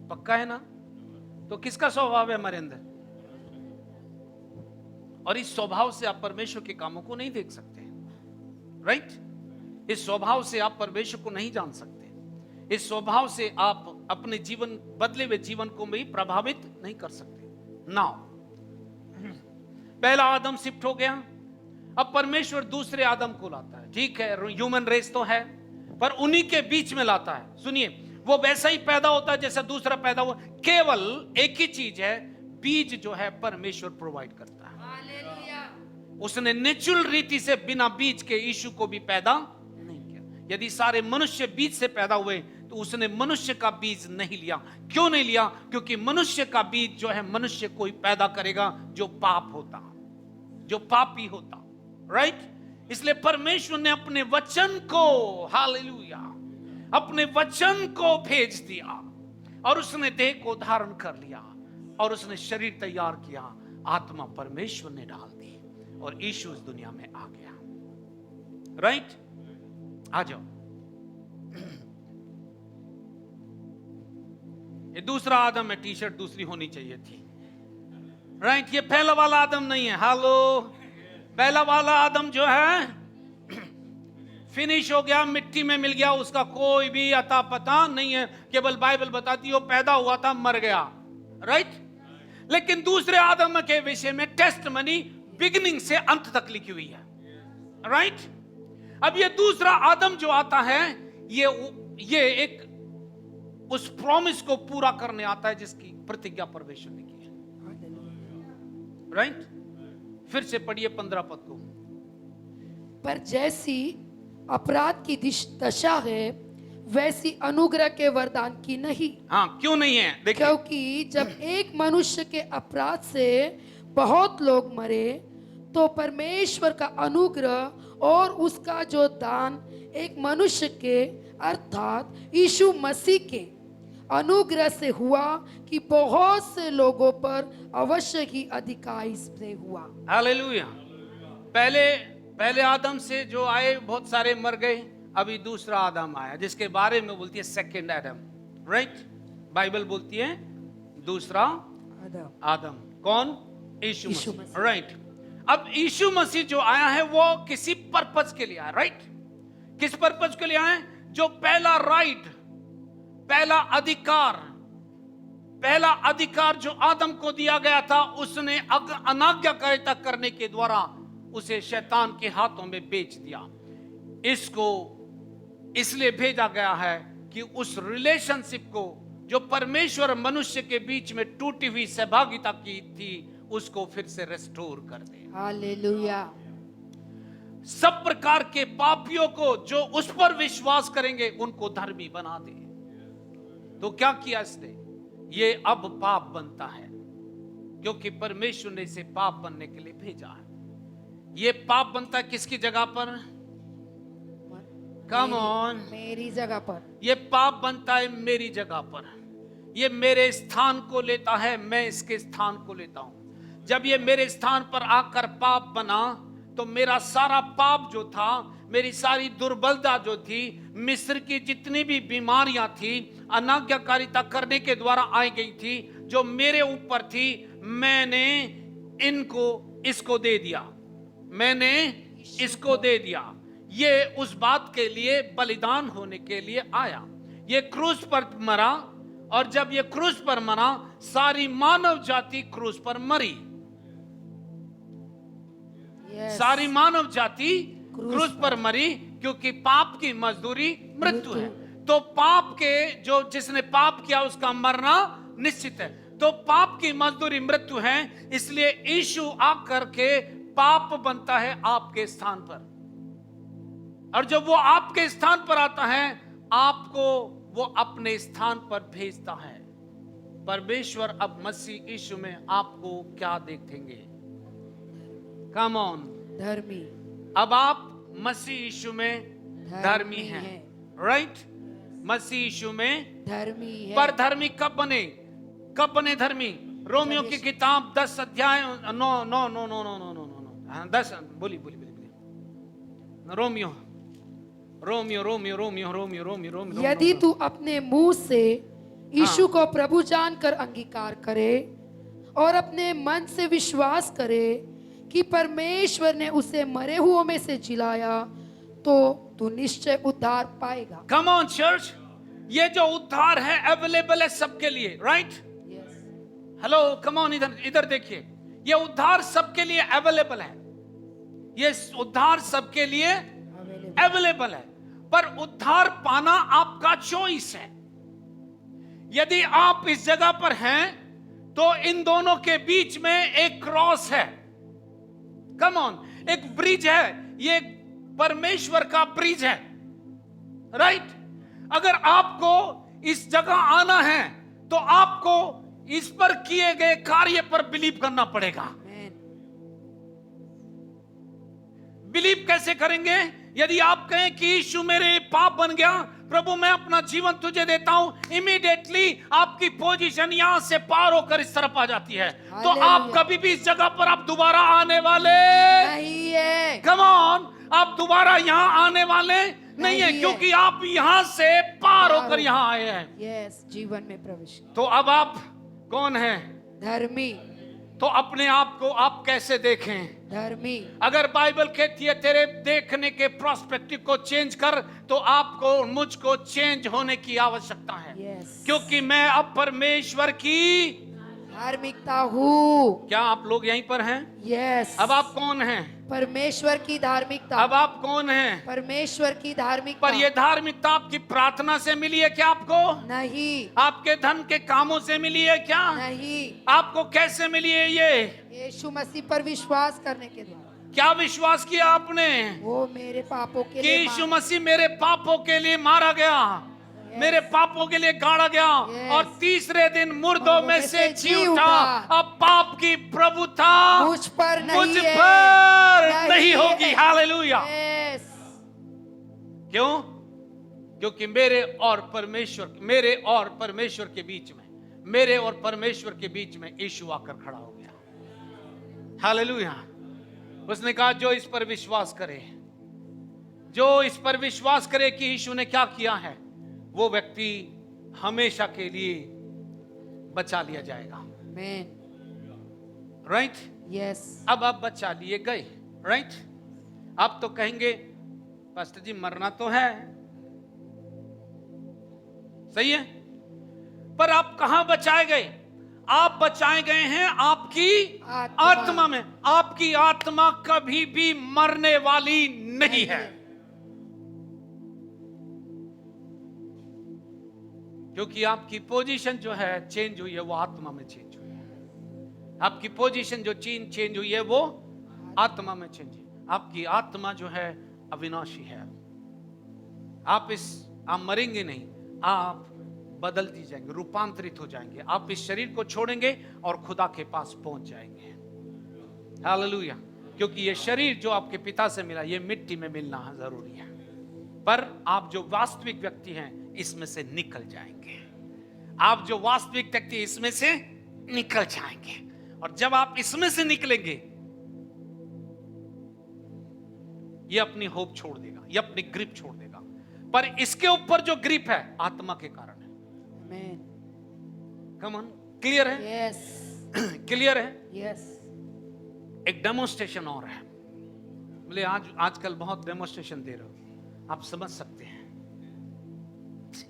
पक्का है ना? तो किसका स्वभाव है हमारे अंदर? और इस स्वभाव से आप परमेश्वर के कामों को नहीं देख सकते। राइट? इस स्वभाव से आप परमेश्वर को नहीं जान सकते। इस स्वभाव से आप अपने जीवन, बदले हुए जीवन को भी प्रभावित नहीं कर सकते। नाउ पहला आदम शिफ्ट हो गया, अब परमेश्वर दूसरे आदम को लाता है। ठीक है, ह्यूमन रेस तो है, पर उन्हीं के बीच में लाता है। सुनिए, वो वैसा ही पैदा होता है जैसा दूसरा पैदा हुआ। केवल एक ही चीज है, बीज जो है परमेश्वर प्रोवाइड करता है। उसने नेचुरल रीति से बिना बीज के यीशु को भी पैदा नहीं किया। यदि सारे मनुष्य बीज से पैदा हुए तो उसने मनुष्य का बीज नहीं लिया। क्यों नहीं लिया? क्योंकि मनुष्य का बीज जो है मनुष्य को ही पैदा करेगा जो पाप होता, जो पापी होता। राइट? इसलिए परमेश्वर ने अपने वचन को, हालेलुया, अपने वचन को भेज दिया और उसने देह को धारण कर लिया और उसने शरीर तैयार किया। आत्मा परमेश्वर ने डाल दी और यीशु इस दुनिया में आ गया। राइट? आ जाओ। ये दूसरा आदम है, टी शर्ट दूसरी होनी चाहिए थी। राइट? ये पहला वाला आदम नहीं है। हालो, पहला वाला आदम जो है फिनिश हो गया, मिट्टी में मिल गया, उसका कोई भी अता पता नहीं है। केवल बाइबल बताती हो पैदा हुआ था, मर गया। राइट? लेकिन दूसरे आदम के विषय में टेस्टमनी बिगिनिंग से अंत तक लिखी हुई है। राइट? अब ये दूसरा आदम जो आता है, ये एक उस प्रॉमिस को पूरा करने आता है जिसकी प्रतिज्ञा परमेश्वर ने की है। राइट? फिर से पढ़िए 15 पद को। पर जैसी अपराध की दशा है वैसी अनुग्रह के वरदान की नहीं। हाँ, क्यों नहीं है? देखिए, क्योंकि जब एक मनुष्य के अपराध से बहुत लोग मरे तो परमेश्वर का अनुग्रह और उसका जो दान एक मनुष्य के अर्थात यीशु मसीह के अनुग्रह से हुआ कि बहुत से लोगों पर अवश्य ही अधिकार से हुआ। हालेलुया। पहले आदम से जो आए बहुत सारे मर गए। अभी दूसरा आदम आया, जिसके बारे में बोलती है सेकंड एडम, राइट? बाइबल बोलती है दूसरा आदम। कौन? यीशु मसीह, राइट? अब यीशु मसीह जो आया है वो किसी पर्पस के लिए आया, राइट? किस पर्पस के लिए आया? जो पहला राइट, पहला अधिकार जो आदम को दिया गया था, उसने अनाज्ञाकारिता करने के द्वारा उसे शैतान के हाथों में बेच दिया। इसको इसलिए भेजा गया है कि उस रिलेशनशिप को जो परमेश्वर और मनुष्य के बीच में टूटी हुई सहभागिता की थी, उसको फिर से रेस्टोर कर दे। हालेलुया। सब प्रकार के पापियों को जो उस पर विश्वास करेंगे उनको धर्मी बना दे। तो क्या किया इसने? ये अब पाप बनता है, क्योंकि परमेश्वर ने इसे पाप बनने के लिए भेजा है। ये पाप बनता है किसकी जगह पर? कम ऑन, मेरी जगह पर। ये पाप बनता है मेरी जगह पर। ये मेरे स्थान को लेता है, मैं इसके स्थान को लेता हूं। जब ये मेरे स्थान पर आकर पाप बना, तो मेरा सारा पाप जो था, मेरी सारी दुर्बलता जो थी, मिस्र की जितनी भी बीमारियां थी, अनाज्ञाकारिता करने के द्वारा आई गई थी, जो मेरे ऊपर थी, मैंने इसको दे दिया, मैंने इसको दे दिया। ये उस बात के लिए बलिदान होने के लिए आया। ये क्रूस पर मरा, और जब ये क्रूस पर मरा, सारी मानव जाति क्रूस पर मरी। सारी मानव जाति क्रूस पर मरी, क्योंकि पाप की मजदूरी मृत्यु है। तो पाप के जो जिसने पाप किया उसका मरना निश्चित है। तो पाप की मजदूरी मृत्यु है, इसलिए यीशु आकर के पाप बनता है आपके स्थान पर। और जब वो आपके स्थान पर आता है, आपको वो अपने स्थान पर भेजता है। परमेश्वर अब मसीह यीशु में आपको क्या देखेंगे? कम ऑन, धर्मी। अब आप मसीह यीशु में धर्मी हैं, राइट? मसीह यीशु में धर्मी है। पर धर्मी कब बने धर्मी? रोमियो की किताब 10 अध्याय 10 बोली रोमियो। यदि तू अपने मुंह से यीशु को प्रभु जानकर अंगीकार करे और अपने मन से विश्वास करे कि परमेश्वर ने उसे मरे हुओं में से जिलाया, तो तू निश्चय उद्धार पाएगा। कम ऑन चर्च, ये जो उद्धार है अवेलेबल है सबके लिए, राइट? हेलो, कम ऑन, इधर देखिए, ये उद्धार सबके लिए अवेलेबल है। ये उद्धार सबके लिए अवेलेबल है, पर उद्धार पाना आपका चॉइस है। यदि आप इस जगह पर हैं, तो इन दोनों के बीच में एक क्रॉस है। कम ऑन, एक ब्रिज है, ये परमेश्वर का ब्रिज है, राइट? अगर आपको इस जगह आना है, तो आपको इस पर किए गए कार्य पर बिलीव करना पड़ेगा। बिलीव कैसे करेंगे? यदि आप कहें कि यीशु मेरे पाप बन गया, प्रभु मैं अपना जीवन तुझे देता हूं, इमीडिएटली आपकी पोजीशन यहां से पार होकर इस तरफ आ जाती है। तो आप कभी भी इस जगह पर आप दोबारा आने वाले नहीं है। कम ऑन, आप दोबारा यहां आने वाले नहीं है, क्योंकि आप यहां से पार होकर यहां आए हैं। यस, जीवन में प्रवेश। तो अब आप कौन हैं? धर्मी। तो अपने आप को आप कैसे देखें? धर्मी। अगर बाइबल कहती है तेरे देखने के प्रोस्पेक्टिव को चेंज कर, तो आपको मुझको चेंज होने की आवश्यकता है। क्योंकि मैं अब परमेश्वर की धार्मिकता हूँ। क्या आप लोग यहीं पर हैं? यस। अब आप कौन हैं? परमेश्वर की धार्मिकता। अब आप कौन हैं? परमेश्वर की धार्मिकता। पर ये धार्मिकता आपकी प्रार्थना से मिली है क्या आपको? नहीं। आपके धन के कामों से मिली है क्या? नहीं। आपको कैसे मिली है ये? यीशु मसीह पर विश्वास करने के द्वारा। क्या विश्वास किया आपने? वो मेरे पापों के लिए, यीशु मसीह मेरे पापों के लिए मारा गया, मेरे पापों के लिए गाड़ा गया, और तीसरे दिन मुर्दों में से जी उठा। अब पाप की प्रभुता मुझ पर नहीं होगी। हालेलुया। क्यों? क्योंकि मेरे और परमेश्वर के बीच में यीशु आकर खड़ा हो गया। हालेलुया। उसने कहा जो इस पर विश्वास करे, जो इस पर विश्वास करे कि यीशु ने क्या किया है, वो व्यक्ति हमेशा के लिए बचा लिया जाएगा। Amen. राइट? Yes. अब आप बचा लिए गए। राइट? आप तो कहेंगे पास्टर जी मरना तो है, सही है, पर आप कहां बचाए गए? आप बचाए गए हैं आपकी आत्मा में। आपकी आत्मा कभी भी मरने वाली नहीं है, क्योंकि आपकी पोजीशन जो है चेंज हुई है, वो आत्मा में चेंज हुई है। आपकी पोजीशन जो चेंज हुई है वो आत्मा में चेंज हुई। आपकी आत्मा जो है अविनाशी है। आप मरेंगे नहीं, आप बदलती जाएंगे, रूपांतरित हो जाएंगे। आप इस शरीर को छोड़ेंगे और खुदा के पास पहुंच जाएंगे। हालेलुया। क्योंकि ये शरीर जो आपके पिता से मिला, ये मिट्टी में मिलना जरूरी है, पर आप जो वास्तविक व्यक्ति हैं इसमें से निकल जाएंगे। आप जो वास्तविक व्यक्ति इसमें से निकल जाएंगे, और जब आप इसमें से निकलेंगे, ये अपनी होप छोड़ देगा, ये अपनी ग्रिप छोड़ देगा। पर इसके ऊपर जो ग्रिप है आत्मा के कारण है। Amen. कम ऑन, क्लियर है? Yes. क्लियर है? Yes. एक डेमोन्स्ट्रेशन और है। बोले आजकल बहुत डेमोन्स्ट्रेशन दे रहे हो, आप समझ सकते हैं।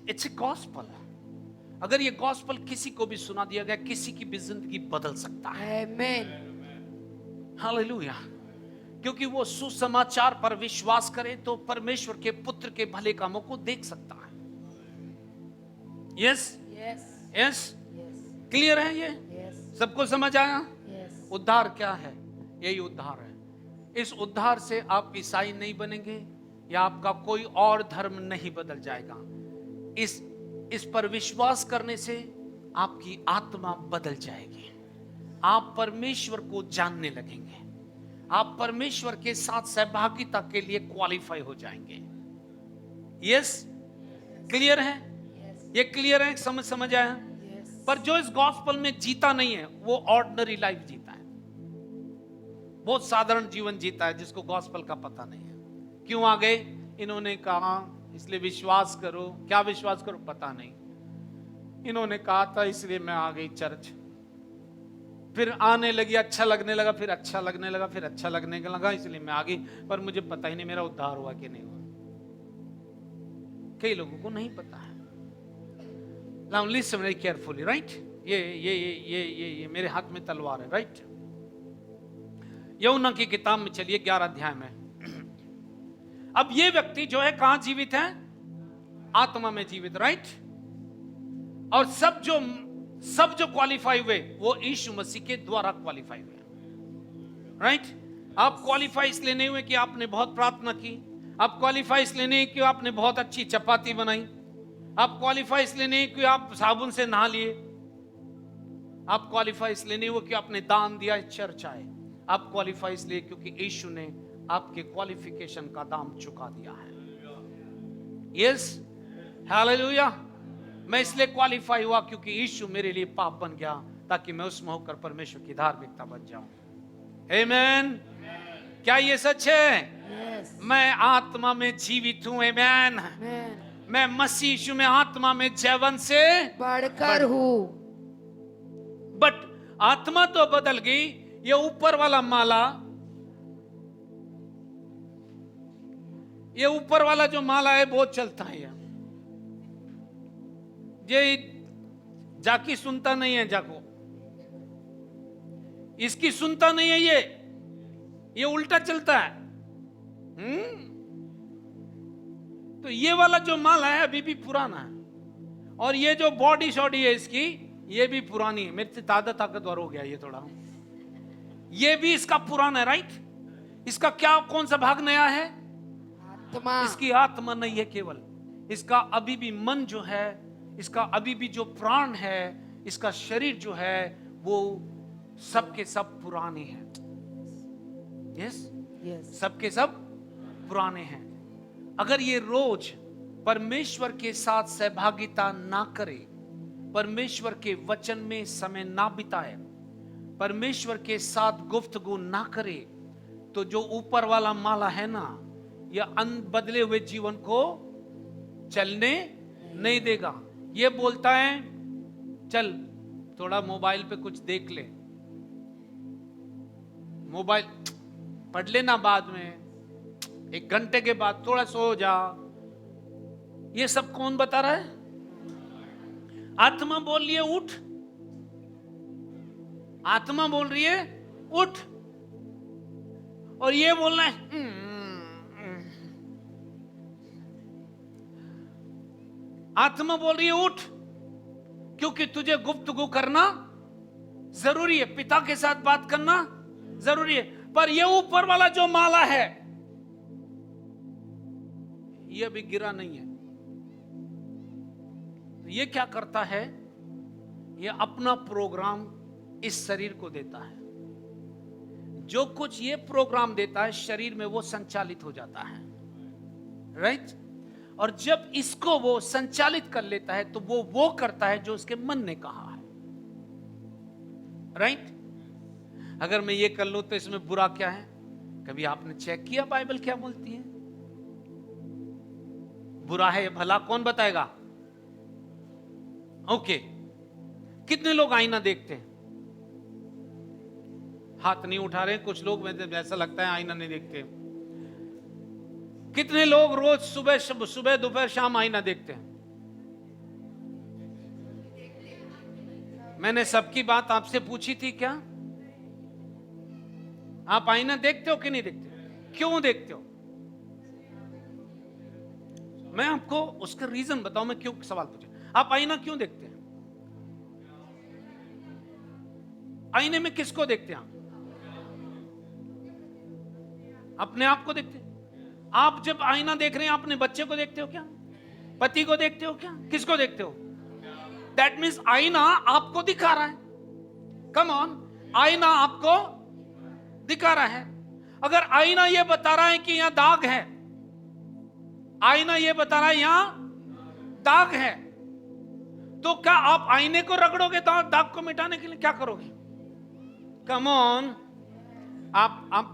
It's a gospel. अगर ये गॉस्पल किसी को भी सुना दिया गया, किसी की भी जिंदगी बदल सकता है। Amen. हालेलुया। क्योंकि वो सुसमाचार पर विश्वास करे तो परमेश्वर के पुत्र के भले कामों को देख सकता है। Yes Yes. Yes, Yes. Clear है? ये Yes. सबको समझ आया? Yes. उद्धार क्या है? यही उद्धार है। इस उद्धार से आप ईसाई नहीं बनेंगे, या आपका कोई और धर्म नहीं बदल जाएगा। इस पर विश्वास करने से आपकी आत्मा बदल जाएगी। आप परमेश्वर को जानने लगेंगे, आप परमेश्वर के साथ सहभागिता के लिए क्वालिफाई हो जाएंगे। यस, क्लियर है? ये क्लियर है? समझ आया? Yes. पर जो इस गॉस्पल में जीता नहीं है, वो ऑर्डिनरी लाइफ जीता है, बहुत साधारण जीवन जीता है, जिसको गॉस्पल का पता नहीं है। क्यों आ गए? इन्होंने कहा इसलिए विश्वास करो। क्या विश्वास करो? पता नहीं। इन्होंने कहा था इसलिए मैं आ गई चर्च, फिर आने लगी, अच्छा लगने लगा, फिर अच्छा लगने लगा, फिर अच्छा लगने लगा, इसलिए मैं आ गई, पर मुझे पता ही नहीं मेरा उद्धार हुआ कि नहीं हुआ। कई लोगों को नहीं पता है। Now listen very carefully, right? ये मेरे हाथ में तलवार है, right? यूहन्ना की किताब में चलिए 11 अध्याय में। अब ये व्यक्ति जो है कहां जीवित है? आत्मा में जीवित, राइट? और सब जो क्वालिफाई हुए वो यीशु मसीह के द्वारा क्वालिफाई हुए, राइट? आप क्वालिफाई इसलिए नहीं हुए कि आपने बहुत प्रार्थना की, आप क्वालिफाई इसलिए नहीं कि आपने बहुत अच्छी चपाती बनाई, आप क्वालिफाई इसलिए नहीं कि आप साबुन से नहा लिए, आप क्वालिफाई इसलिए नहीं हुए कि आपने दान दिया, चर्च आए। आप क्वालिफाई इसलिए क्योंकि यीशु ने आपके क्वालिफिकेशन का दाम चुका दिया है। Yes, hallelujah. मैं इसलिए क्वालिफाई हुआ क्योंकि यीशु मेरे लिए पाप बन गया, ताकि मैं उसमें होकर परमेश्वर की धार्मिकता बन जाऊं। आमेन। क्या ये सच है? Yes. मैं आत्मा में जीवित हूं। आमेन। Amen. मैं मसीह यीशु में आत्मा में जैवन से बढ़कर हूँ। बट आत्मा तो बदल गई। ये ऊपर वाला माला, ये ऊपर वाला जो माला है बहुत चलता है। ये जाकी सुनता नहीं है, जाको इसकी सुनता नहीं है, ये उल्टा चलता है। तो ये वाला जो माला है अभी भी पुराना है, और ये जो बॉडी शॉडी है इसकी, ये भी पुरानी है। मेरे से ताकतवर हो गया ये थोड़ा, ये भी इसका पुराना है, राइट? इसका क्या, कौन सा भाग नया है? आत्मा। इसकी आत्मा नहीं है केवल, इसका अभी भी मन जो है, इसका अभी भी जो प्राण है, इसका शरीर जो है, वो सबके सब पुराने हैं। Yes, Yes. सबके सब पुराने हैं। अगर ये रोज परमेश्वर के साथ सहभागिता ना करे, परमेश्वर के वचन में समय ना बिताए, परमेश्वर के साथ गुफ्तगू ना करे, तो जो ऊपर वाला माला है ना, यह बदले हुए जीवन को चलने नहीं देगा। ये बोलता है चल थोड़ा मोबाइल पे कुछ देख ले, मोबाइल पढ़ लेना बाद में, 1 घंटे के बाद थोड़ा सो जा। ये सब कौन बता रहा है? आत्मा बोल रही है उठ, आत्मा बोल रही है उठ, और ये बोलना है आत्मा बोल रही है उठ, क्योंकि तुझे गुफ्तगू करना जरूरी है, पिता के साथ बात करना जरूरी है। पर ये ऊपर वाला जो माला है ये भी गिरा नहीं है। ये क्या करता है? ये अपना प्रोग्राम इस शरीर को देता है। जो कुछ ये प्रोग्राम देता है शरीर में वो संचालित हो जाता है, राइट? और जब इसको वो संचालित कर लेता है तो वो करता है जो उसके मन ने कहा है, राइट? अगर मैं ये कर लूं तो इसमें बुरा क्या है? कभी आपने चेक किया बाइबल क्या बोलती है? बुरा है या भला कौन बताएगा? ओके, कितने लोग आईना देखते हैं? हाथ नहीं उठा रहे कुछ लोग, ऐसा लगता है आईना नहीं देखते। कितने लोग रोज सुबह दोपहर शाम आईना देखते हैं? मैंने सबकी बात आपसे पूछी थी क्या? आप आईना देखते हो कि नहीं देखते? क्यों देखते हो? मैं आपको उसका रीजन बताऊं। मैं क्यों सवाल पूछा, आप आईना क्यों देखते हैं? आईने में किसको देखते हैं आप? अपने आप को देखते हैं। आप जब आईना देख रहे हैं अपने बच्चे को देखते हो क्या? पति को देखते हो क्या? किसको देखते हो? दैट मीन्स आईना आपको दिखा रहा है। कम ऑन, आईना आपको दिखा रहा है। अगर आईना यह बता रहा है कि यहां दाग है, आईना यह बता रहा है यहां दाग है, तो क्या आप आईने को रगड़ोगे दाग को मिटाने के लिए? क्या करोगे? कम ऑन, आप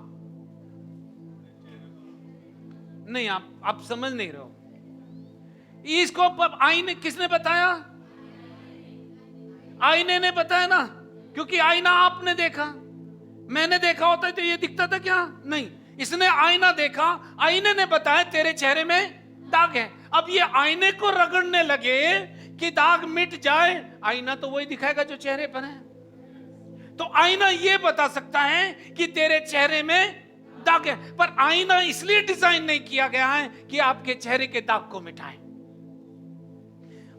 नहीं, आप समझ नहीं रहे हो इसको। आईने किसने बताया? आईने ने बताया ना, क्योंकि आईना आपने देखा। मैंने देखा होता तो ये दिखता था क्या? नहीं, इसने आईना देखा, आईने ने बताया तेरे चेहरे में दाग है। अब ये आईने को रगड़ने लगे कि दाग मिट जाए, आईना तो वही दिखाएगा जो चेहरे पर है। तो आईना ये बता सकता है कि तेरे चेहरे में दाग है, पर आईना इसलिए डिजाइन नहीं किया गया है कि आपके चेहरे के दाग को मिटाए।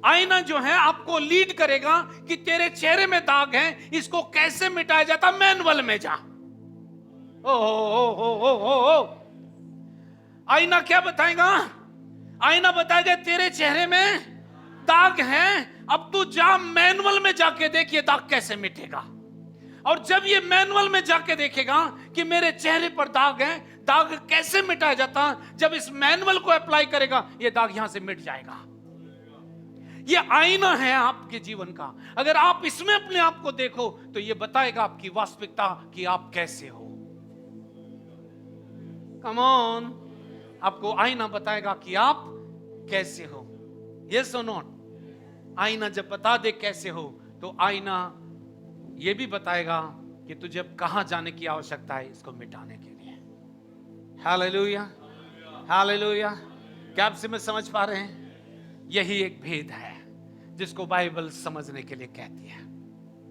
आईना जो है आपको लीड करेगा कि तेरे चेहरे में दाग है, इसको कैसे मिटाया जाता, मैनुअल में जा। ओ आईना क्या बताएगा? आईना बताएगा तेरे चेहरे में दाग है, अब तू जा मैनुअल में जाके देख ये दाग कैसे मिटेगा। और जब ये मैनुअल में जाके देखेगा कि मेरे चेहरे पर दाग है, दाग कैसे मिटाया जाता, जब इस मैनुअल को अप्लाई करेगा ये दाग यहां से मिट जाएगा। ये आईना है आपके जीवन का। अगर आप इसमें अपने आप को देखो तो ये बताएगा आपकी वास्तविकता कि आप कैसे हो। कम ऑन, आपको आईना बताएगा कि आप कैसे हो। यस और नॉट? आईना जब बता दे कैसे हो तो आईना ये भी बताएगा कि तुझे अब कहां जाने की आवश्यकता है इसको मिटाने के लिए। Hallelujah, hallelujah. क्या आप में समझ पा रहे हैं? यही एक भेद है जिसको बाइबल समझने के लिए कहती है,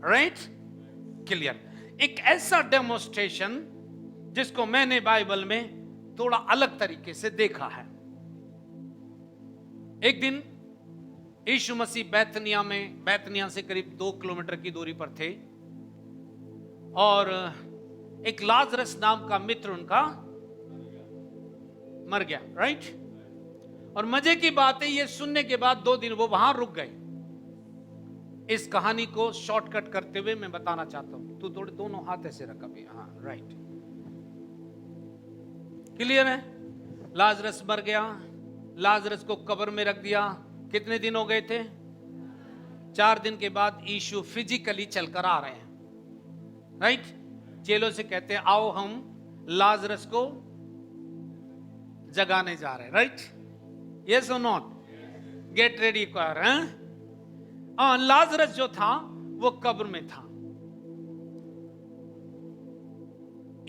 राइट? क्लियर? एक ऐसा डेमोन्स्ट्रेशन जिसको मैंने बाइबल में थोड़ा अलग तरीके से देखा है। एक दिन यीशु मसीह बैतनिया से करीब 2 किलोमीटर की दूरी पर थे, और एक लाजरस नाम का मित्र उनका मर गया, राइट? और मजे की बात है, ये सुनने के बाद 2 दिन वो वहां रुक गए। इस कहानी को शॉर्टकट करते हुए मैं बताना चाहता हूं। तू थोड़े दोनों हाथ ऐसे रख अभी, हाँ, राइट, क्लियर है? लाजरस मर गया, लाजरस को कब्र में रख दिया। कितने दिन हो गए थे? 4 दिन के बाद यीशु फिजिकली चलकर आ रहे हैं, राइट? चेलों से कहते हैं आओ हम लाजरस को जगाने जा रहे, राइट? यस और नॉट? गेट रेडी कर। लाजरस जो था वो कब्र में था।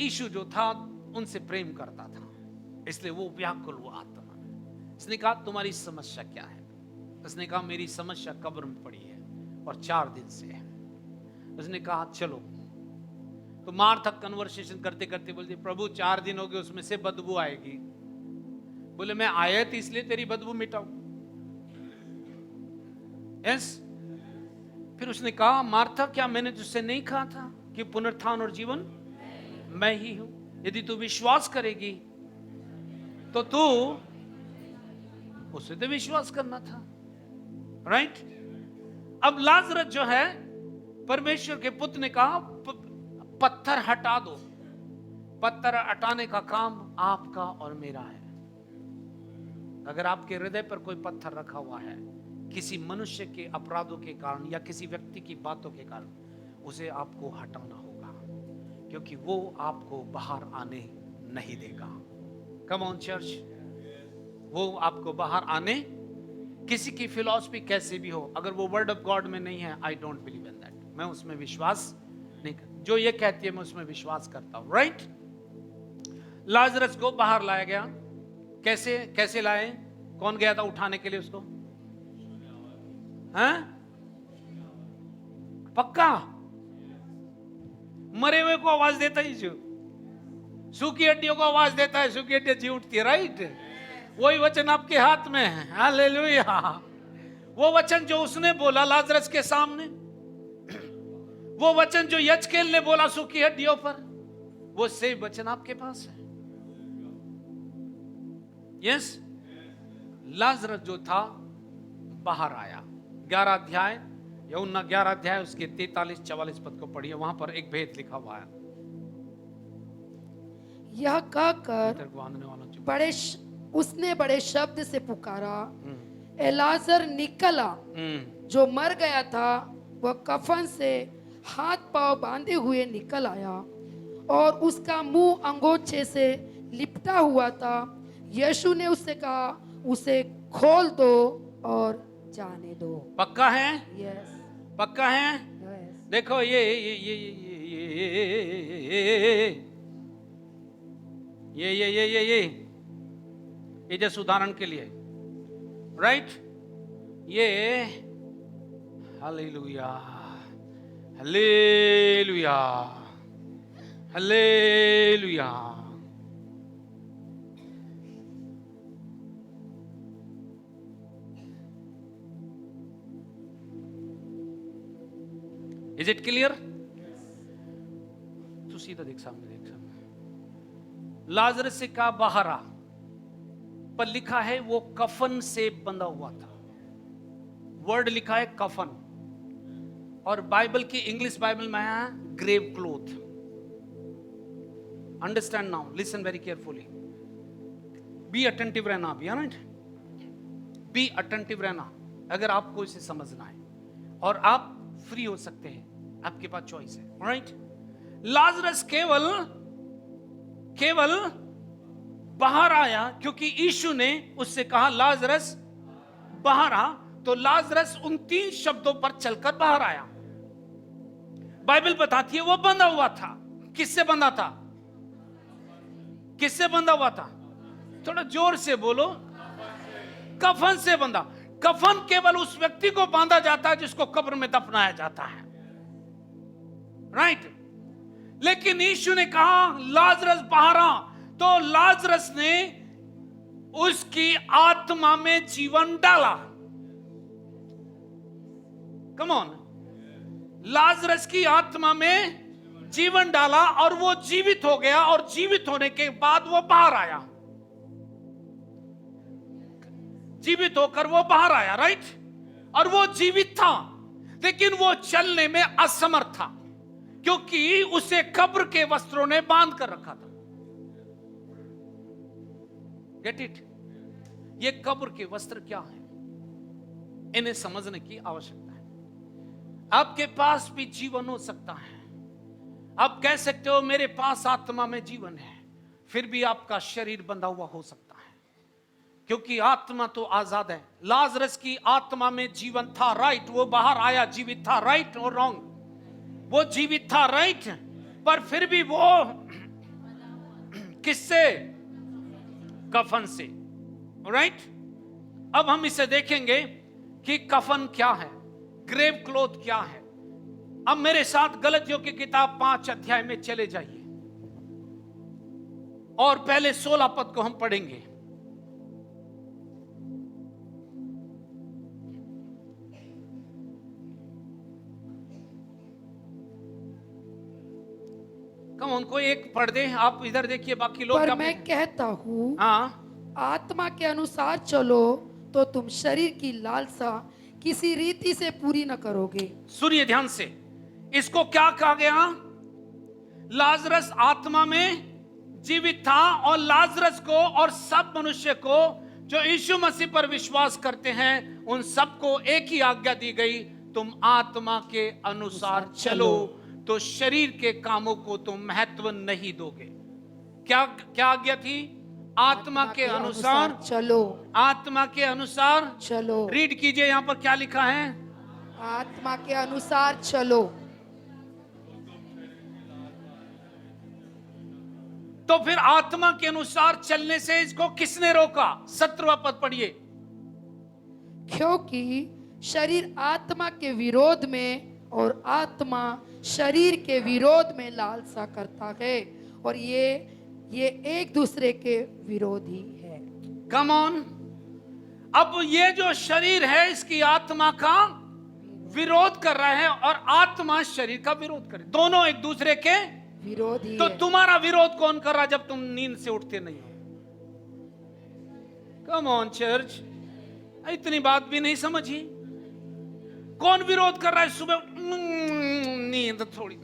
यीशु जो था उनसे प्रेम करता था, इसलिए वो व्याकुल हुआ आत्मा में। उसने कहा तुम्हारी समस्या क्या है? उसने कहा मेरी समस्या कब्र में पड़ी है और 4 दिन से है। उसने कहा चलो। तो मार्था कन्वर्सेशन करते करते बोलती प्रभु 4 दिन हो गए, उसमें से बदबू आएगी। बोले मैं आया थी इसलिए तेरी बदबू मिटाऊं। यस। फिर उसने कहा मार्था क्या मैंने तुझसे नहीं कहा था कि पुनरुत्थान और जीवन मैं ही हूं? यदि तू विश्वास करेगी तो तू उससे तो विश्वास करना था, राइट? अब लाजरस जो है, परमेश्वर के पुत्र ने कहा पत्थर हटा दो। पत्थर हटाने का काम आपका और मेरा है। अगर आपके हृदय पर कोई पत्थर रखा हुआ है किसी मनुष्य के अपराधों के कारण या किसी व्यक्ति की बातों के कारण, उसे आपको हटाना होगा, क्योंकि वो आपको बाहर आने नहीं देगा। कम ऑन चर्च, वो आपको बाहर आने, किसी की फिलॉसफी कैसे भी हो, अगर वो वर्ड ऑफ गॉड में नहीं है, I don't believe in that. मैं उसमें विश्वास नहीं करता। जो ये कहती है मैं उसमें विश्वास करता हूं, राइट? लाजरस को बाहर लाया गया। कैसे कैसे लाए? कौन गया था उठाने के लिए उसको? हैं? पक्का मरे हुए को आवाज देता है यीशु, सूखी हड्डियों को आवाज देता है, सूखी हड्डियां जी उठती है, राइट? वही वचन आपके हाथ में है। हालेलुया। वो वचन जो उसने बोला लाजरस के सामने, वो वचन जो यजकेल ने बोला सूखी हड्डियों पर, वो सेम वचन आपके पास है। यस। लाजरस जो था बाहर आया। 11 अध्याय यूहन्ना 11 अध्याय उसके 43-44 पद को पढ़िए, वहां पर एक भेद लिखा हुआ है। यह कहकर उसने बड़े शब्द से पुकारा, एलाजर निकला। जो मर गया था वह कफन से हाथ पांव बांधे हुए निकल आया और उसका मुंह अंगोछे से लिपटा हुआ था। यीशु ने उससे कहा उसे खोल दो और जाने दो। पक्का है? यस। पक्का है? यस। देखो ये जैसे उदाहरण के लिए, राइट? ये hallelujah hallelujah hallelujah. Is it clear? तू सीधा देख सामने, देख सामने। लाजरस से कहा बाहर आ, पर लिखा है वो कफन से बंधा हुआ था। वर्ड लिखा है कफन, और बाइबल की इंग्लिश बाइबल में है grave cloth. Understand now, listen very carefully, be attentive रहना अभी, है ना? बी अटेंटिव रहना अगर आपको इसे समझना है, और आप फ्री हो सकते हैं, आपके पास चॉइस है, राइट? लाजरस केवल बाहर आया क्योंकि यीशु ने उससे कहा लाजरस बाहर आ। तो लाजरस उन 3 शब्दों पर चलकर बाहर आया। बाइबल बताती है वो बंधा हुआ था। किससे बंधा था? किससे बंधा हुआ था? थोड़ा जोर से बोलो। कफन से बंधा। कफन केवल उस व्यक्ति को बांधा जाता है जिसको कब्र में दफनाया जाता है, राइट? लेकिन यीशु ने कहा लाजरस बाहर आ, तो लाजरस ने उसकी आत्मा में जीवन डाला। कम ऑन, लाजरस की आत्मा में जीवन डाला और वो जीवित हो गया, और जीवित होने के बाद वो बाहर आया। जीवित होकर वो बाहर आया, राइट? और वो जीवित था, लेकिन वो चलने में असमर्थ था क्योंकि उसे कब्र के वस्त्रों ने बांध कर रखा था। Get it? ये कब्र के वस्त्र क्या है, इन्हें समझने की आवश्यकता है। आपके पास भी जीवन हो सकता है। आप कह सकते हो मेरे पास आत्मा में जीवन है, फिर भी आपका शरीर बंधा हुआ हो सकता है। क्योंकि आत्मा तो आजाद है। लाजरस की आत्मा में जीवन था, राइट, वो बाहर आया, जीवित था, राइट और रॉन्ग? वो जीवित था, राइट, पर फिर भी वो किससे? कफन से, राइट। अब हम इसे देखेंगे कि कफन क्या है, ग्रेव क्लोथ क्या है। अब मेरे साथ गलतियों की किताब 5 अध्याय में चले जाइए और पहले 16 पद को हम पढ़ेंगे। कम उनको एक पढ़ दे, आप इधर देखिए, बाकी लोग पर मैं कहता हूँ, हाँ, आत्मा के अनुसार चलो तो तुम शरीर की लालसा किसी रीति से पूरी न करोगे। सुनिए ध्यान से, इसको क्या कहा गया? लाजरस आत्मा में जीवित था, और लाजरस को और सब मनुष्य को जो यीशु मसीह पर विश्वास करते हैं, उन सबको एक ही आज्ञा दी गई, तुम आत्मा के अनुसार चलो, तो शरीर के कामों को तुम महत्व नहीं दोगे। क्या क्या आज्ञा थी? आत्मा के अनुसार चलो, आत्मा के अनुसार चलो। रीड कीजिए, यहां पर क्या लिखा है? आत्मा के अनुसार चलो। तो फिर आत्मा के अनुसार चलने से इसको किसने रोका? 17वां पद पढ़िए। क्योंकि शरीर आत्मा के विरोध में और आत्मा शरीर के विरोध में लालसा करता है, और ये एक दूसरे के विरोधी है। Come on. अब ये जो शरीर है, इसकी आत्मा का विरोध कर रहा है, और आत्मा शरीर का विरोध करे, दोनों एक दूसरे के विरोधी तो है। तुम्हारा विरोध कौन कर रहा है जब तुम नींद से उठते नहीं हो? कम ऑन चर्च, इतनी बात भी नहीं समझी। कौन विरोध कर रहा है? सुबह नींद थोड़ी,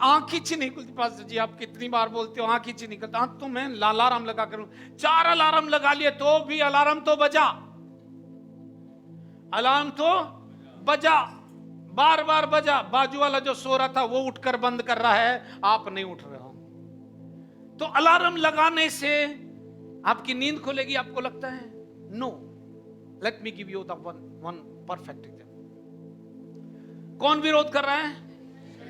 आंख ही नहीं खुलती। पास्टर जी आप कितनी बार बोलते हो आंख ही नहीं खुलती। तो मैं अलार्म लगा करूं, 4 अलार्म लगा लिए तो भी अलार्म तो बजा, अलार्म तो बजा, बार बार बजा। बाजू वाला जो सो रहा था वो उठकर बंद कर रहा है, आप नहीं उठ रहे हो। तो अलार्म लगाने से आपकी नींद खुलेगी, आपको लगता है? No. Let me give you the one perfect example. कौन विरोध कर रहा है?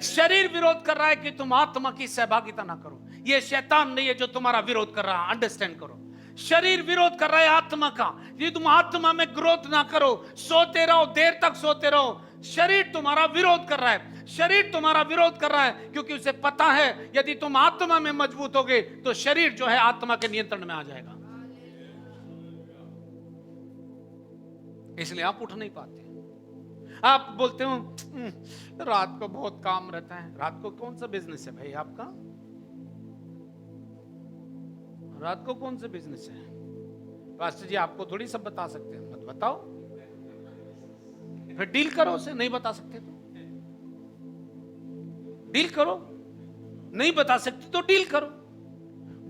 शरीर विरोध कर रहा है कि तुम आत्मा की सहभागिता ना करो। ये शैतान नहीं है जो तुम्हारा विरोध कर रहा है, अंडरस्टैंड करो। शरीर विरोध कर रहा है आत्मा का, ये तुम आत्मा में ग्रोथ ना करो, सोते रहो, देर तक सोते रहो। शरीर तुम्हारा विरोध कर रहा है, शरीर तुम्हारा विरोध कर रहा है, क्योंकि उसे पता है यदि तुम आत्मा में मजबूत होगे तो शरीर जो है आत्मा के नियंत्रण में आ जाएगा। इसलिए आप उठ नहीं पाते। आप बोलते हो रात को बहुत काम रहता है। रात को कौन सा बिजनेस है भाई आपका? रात को कौन सा बिजनेस है? पास्टर जी आपको थोड़ी सब बता सकते हैं, मत बताओ, फिर डील करो उसे। नहीं बता सकते तो डील करो, नहीं बता सकते तो डील करो।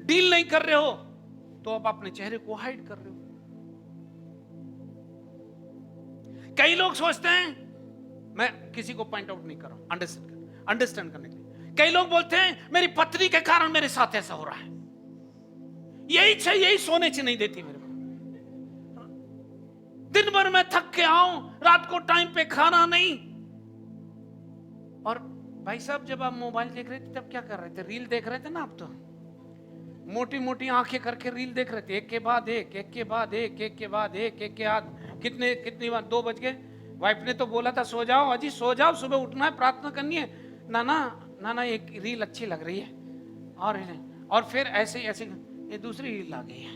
डील नहीं कर रहे हो तो आप अपने चेहरे को हाइड कर रहे हो। कई लोग सोचते हैं, मैं किसी को पॉइंट आउट नहीं कर रहा हूं, अंडरस्टैंड करने के लिए। कई लोग बोलते हैं मेरी पत्नी के कारण मेरे साथ ऐसा हो रहा है, यही सोने से नहीं देती मेरे को, दिन भर मैं थक के आऊं, रात को टाइम पे खाना नहीं। और भाई साहब जब आप मोबाइल देख रहे थे तब क्या कर रहे थे? रील देख रहे थे ना। आप तो मोटी मोटी आंखें करके रील देख रहे थे, एक के बाद एक, एक के बाद एक, एक के बाद एक, एक के बाद कितनी बार 2 बज गए। वाइफ ने तो बोला था सो जाओ अजी, सो जाओ, सुबह उठना है, प्रार्थना करनी है। ना एक रील अच्छी लग रही है, और फिर ऐसे ऐसे ये दूसरी रील आ गई है,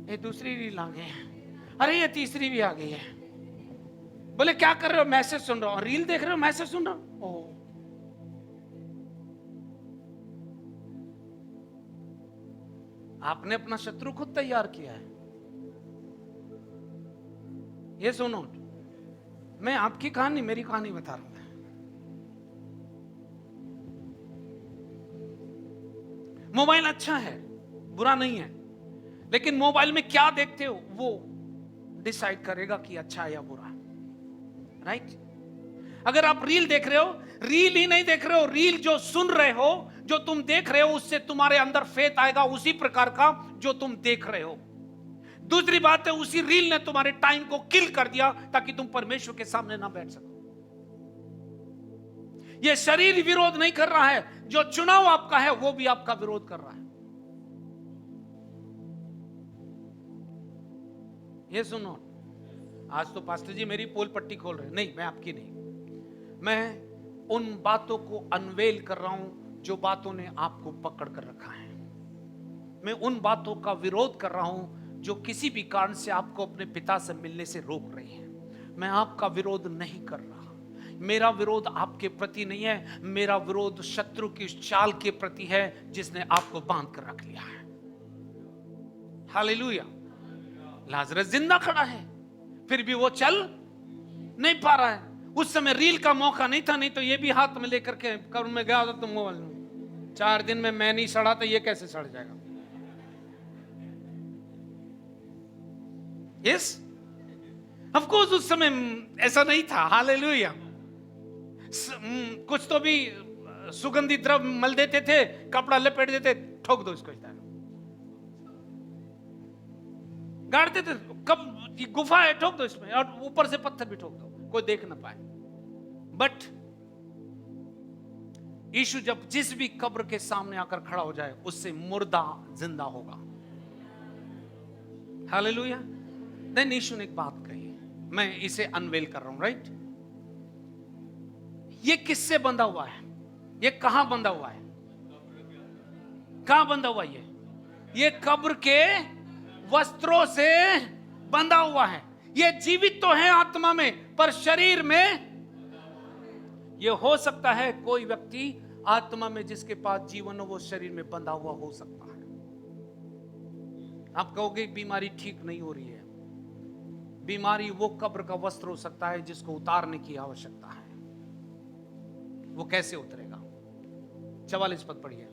ये दूसरी रील आ गई है, अरे ये तीसरी भी आ गई है। बोले क्या कर रहे हो? मैसेज सुन रहा हूं। रील देख रहे हो, मैसेज सुन रहा हूं। आपने अपना शत्रु खुद तैयार किया है। ये सुनो, मैं आपकी कहानी, मेरी कहानी बता रहा हूं। मोबाइल अच्छा है, बुरा नहीं है, लेकिन मोबाइल में क्या देखते हो वो डिसाइड करेगा कि अच्छा है या बुरा, राइट? अगर आप रील देख रहे हो, रील ही नहीं देख रहे हो, रील जो सुन रहे हो, जो तुम देख रहे हो उससे तुम्हारे अंदर फेथ आएगा, उसी प्रकार का जो तुम देख रहे हो। दूसरी बात है, उसी रील ने तुम्हारे टाइम को किल कर दिया ताकि तुम परमेश्वर के सामने ना बैठ सको। यह शरीर विरोध नहीं कर रहा है, जो चुनाव आपका है वो भी आपका विरोध कर रहा है। ये सुनो, आज तो पास्टर जी मेरी पोल पट्टी खोल रहे हैं। नहीं, मैं आपकी नहीं, मैं उन बातों को अनवेल कर रहा हूं जो बातों ने आपको पकड़ कर रखा है। मैं उन बातों का विरोध कर रहा हूं जो किसी भी कारण से आपको अपने पिता से मिलने से रोक रही है। मैं आपका विरोध नहीं कर रहा। मेरा विरोध आपके प्रति नहीं है, मेरा विरोध शत्रु की उस चाल के प्रति है जिसने आपको बांध कर रख लिया है। हालेलुया। लाजरस जिंदा खड़ा है, फिर भी वो चल नहीं पा रहा है। उस समय रील का मौका नहीं था, नहीं तो ये भी हाथ में लेकर के कब्र में गया होता तो मोबाइल 4 दिन में मैं नहीं सड़ा तो ये कैसे सड़ जाएगा। यस, ऑफ कोर्स उस समय ऐसा नहीं था। हालेलुया। कुछ तो भी सुगंधित द्रव्य मल देते थे, कपड़ा लपेट देते, ठोक दो इसको, गाड़ते थे, कब गुफा है ठोक दो इसमें, और ऊपर से पत्थर भी ठोक दो, कोई देख ना पाए। बट यीशु जब जिस भी कब्र के सामने आकर खड़ा हो जाए, उससे मुर्दा जिंदा होगा। हालेलुया। देन यीशु ने एक बात कही, मैं इसे अनवेल कर रहा हूं, राइट। ये किससे बंधा हुआ है? ये कहां बंधा हुआ है? कहां बंधा हुआ है? ये कब्र के वस्त्रों से बंधा हुआ है। ये जीवित तो है आत्मा में, पर शरीर में। ये हो सकता है कोई व्यक्ति आत्मा में जिसके पास जीवन हो, वो शरीर में बंधा हुआ हो सकता है। आप कहोगे बीमारी ठीक नहीं हो रही है। बीमारी वो कब्र का वस्त्र हो सकता है जिसको उतारने की आवश्यकता है। वो कैसे उतरेगा? 44 पद पढ़िए।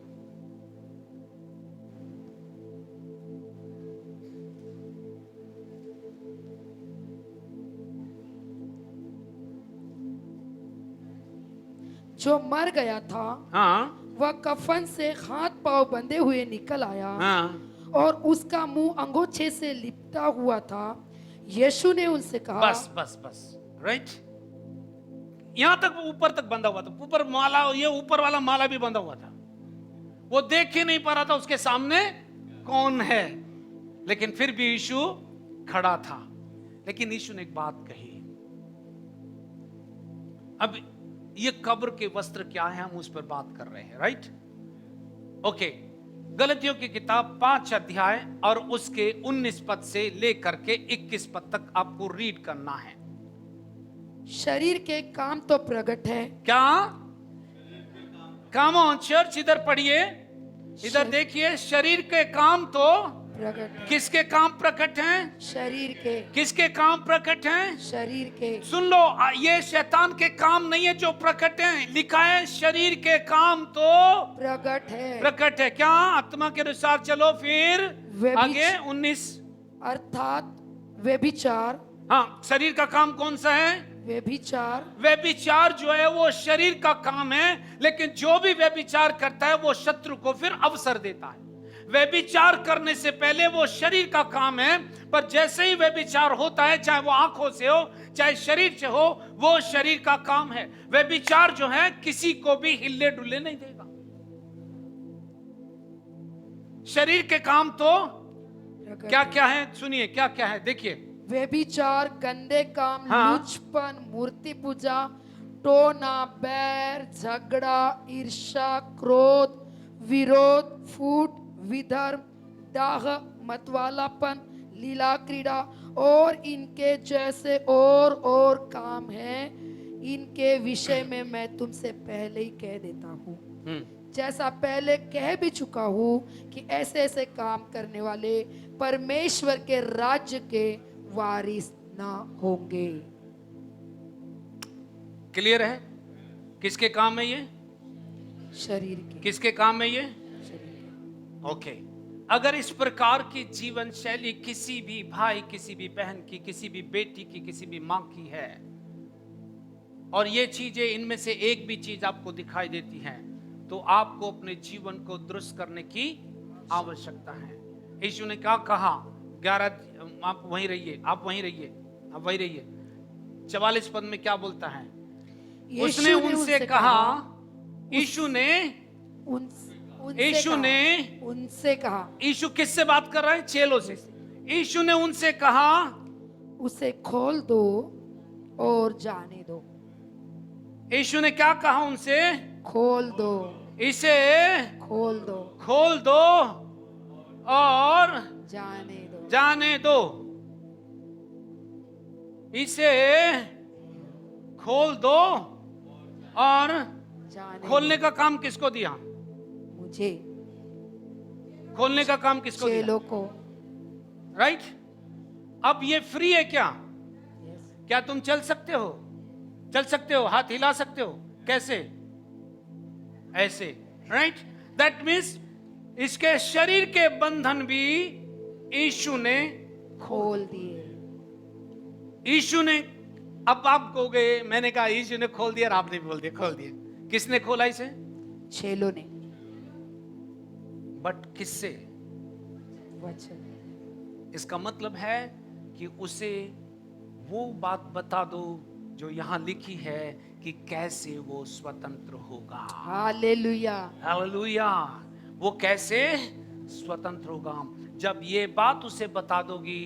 जो मर गया था, हाँ, वह कफन से हाथ पांव बंधे हुए निकल आया, हाँ, और उसका मुंह अंगोछे से लिपटा हुआ था। यीशु ने उनसे कहा, बस बस बस, राइट। यहां तक ऊपर तक बंधा हुआ था। ऊपर माला, ये ऊपर वाला माला भी बंधा हुआ था। वो देख ही नहीं पा रहा था उसके सामने कौन है, लेकिन फिर भी यीशु खड़ा था। लेकिन यीशु ने एक बात कही। अब ये कब्र के वस्त्र क्या है, हम उस पर बात कर रहे हैं, राइट। ओके, गलतियों की किताब 5 अध्याय और उसके 19 पद से लेकर के 21 पद तक आपको रीड करना है। शरीर के काम तो प्रकट है। क्या काम ऑन चर्च? इधर पढ़िए, इधर देखिए। शरीर के काम तो प्रकट है। किसके काम प्रकट हैं? शरीर के। किसके काम प्रकट हैं? शरीर के। सुन लो, ये शैतान के काम नहीं है जो प्रकट हैं। लिखा है शरीर के काम तो प्रकट है। प्रकट है। क्या? आत्मा के अनुसार चलो। फिर आगे 19, अर्थात व्यभिचार। हाँ, शरीर का काम कौन सा है? व्यभिचार। व्यभिचार जो है वो शरीर का काम है, लेकिन जो भी व्यभिचार करता है वो शत्रु को फिर अवसर देता है। व्यभिचार करने से पहले वो शरीर का काम है, पर जैसे ही व्यभिचार होता है, चाहे वो आंखों से हो चाहे शरीर से हो, वो शरीर का काम है। व्यभिचार जो है किसी को भी हिलने डुलने नहीं देगा। शरीर के काम तो क्या क्या है? सुनिए क्या क्या है, देखिए। व्यभिचार, गंदे काम, हाँ। लुचपन, मूर्ति पूजा, टोना, बैर, झगड़ा, ईर्ष्या, क्रोध, विरोध, फूट, विधर्म, दाह, मतवालापन, लीला क्रीड़ा और इनके जैसे और काम हैं। इनके विषय में मैं तुमसे पहले ही कह देता हूँ, जैसा पहले कह भी चुका हूँ कि ऐसे ऐसे काम करने वाले परमेश्वर के राज्य के वारिस ना होंगे। क्लियर है? किसके काम है ये? शरीर के। किसके काम है ये? शरीर के। ओके। अगर इस प्रकार की जीवन शैली किसी भी भाई, किसी भी बहन की, किसी भी बेटी की, किसी भी मां की है, और ये चीजें, इनमें से एक भी चीज आपको दिखाई देती है, तो आपको अपने जीवन को दुरुस्त करने की आवश्यकता है। यीशु ने क्या कहा? 11, आप वहीं रहिए, आप वहीं रहिए, आप वहीं रहिए। 44 पद में क्या बोलता है? उसने उनसे कहा, यीशु ने उनसे कहा, यीशु किससे बात कर रहा है? चेलों से। यीशु ने उनसे कहा, उसे खोल दो और जाने दो। यीशु ने क्या कहा उनसे? खोल दो, इसे खोल दो, खोल दो और जाने दो। जाने दो। इसे खोल दो और जाने खोलने दो। का काम किसको दिया? मुझे, खोलने का काम किसको दिया? चेलों को। राइट? अब ये फ्री है क्या? Yes. क्या तुम चल सकते हो? चल सकते हो, हाथ हिला सकते हो। कैसे? ऐसे। राइट? दैट मीन्स इसके शरीर के बंधन भी यीशु ने खोल दिए। यीशु ने, अब आप कहोगे, मैंने कहा यीशु ने खोल दिया और आपने भी बोल दिया खोल दिया। किसने खोला इसे? चेलों ने। बट किससे? वचन। इसका मतलब है कि उसे वो बात बता दो जो यहां लिखी है कि कैसे वो स्वतंत्र होगा। हालेलुया। हालेलुया। वो कैसे स्वतंत्र होगा? जब ये बात उसे बता दोगी,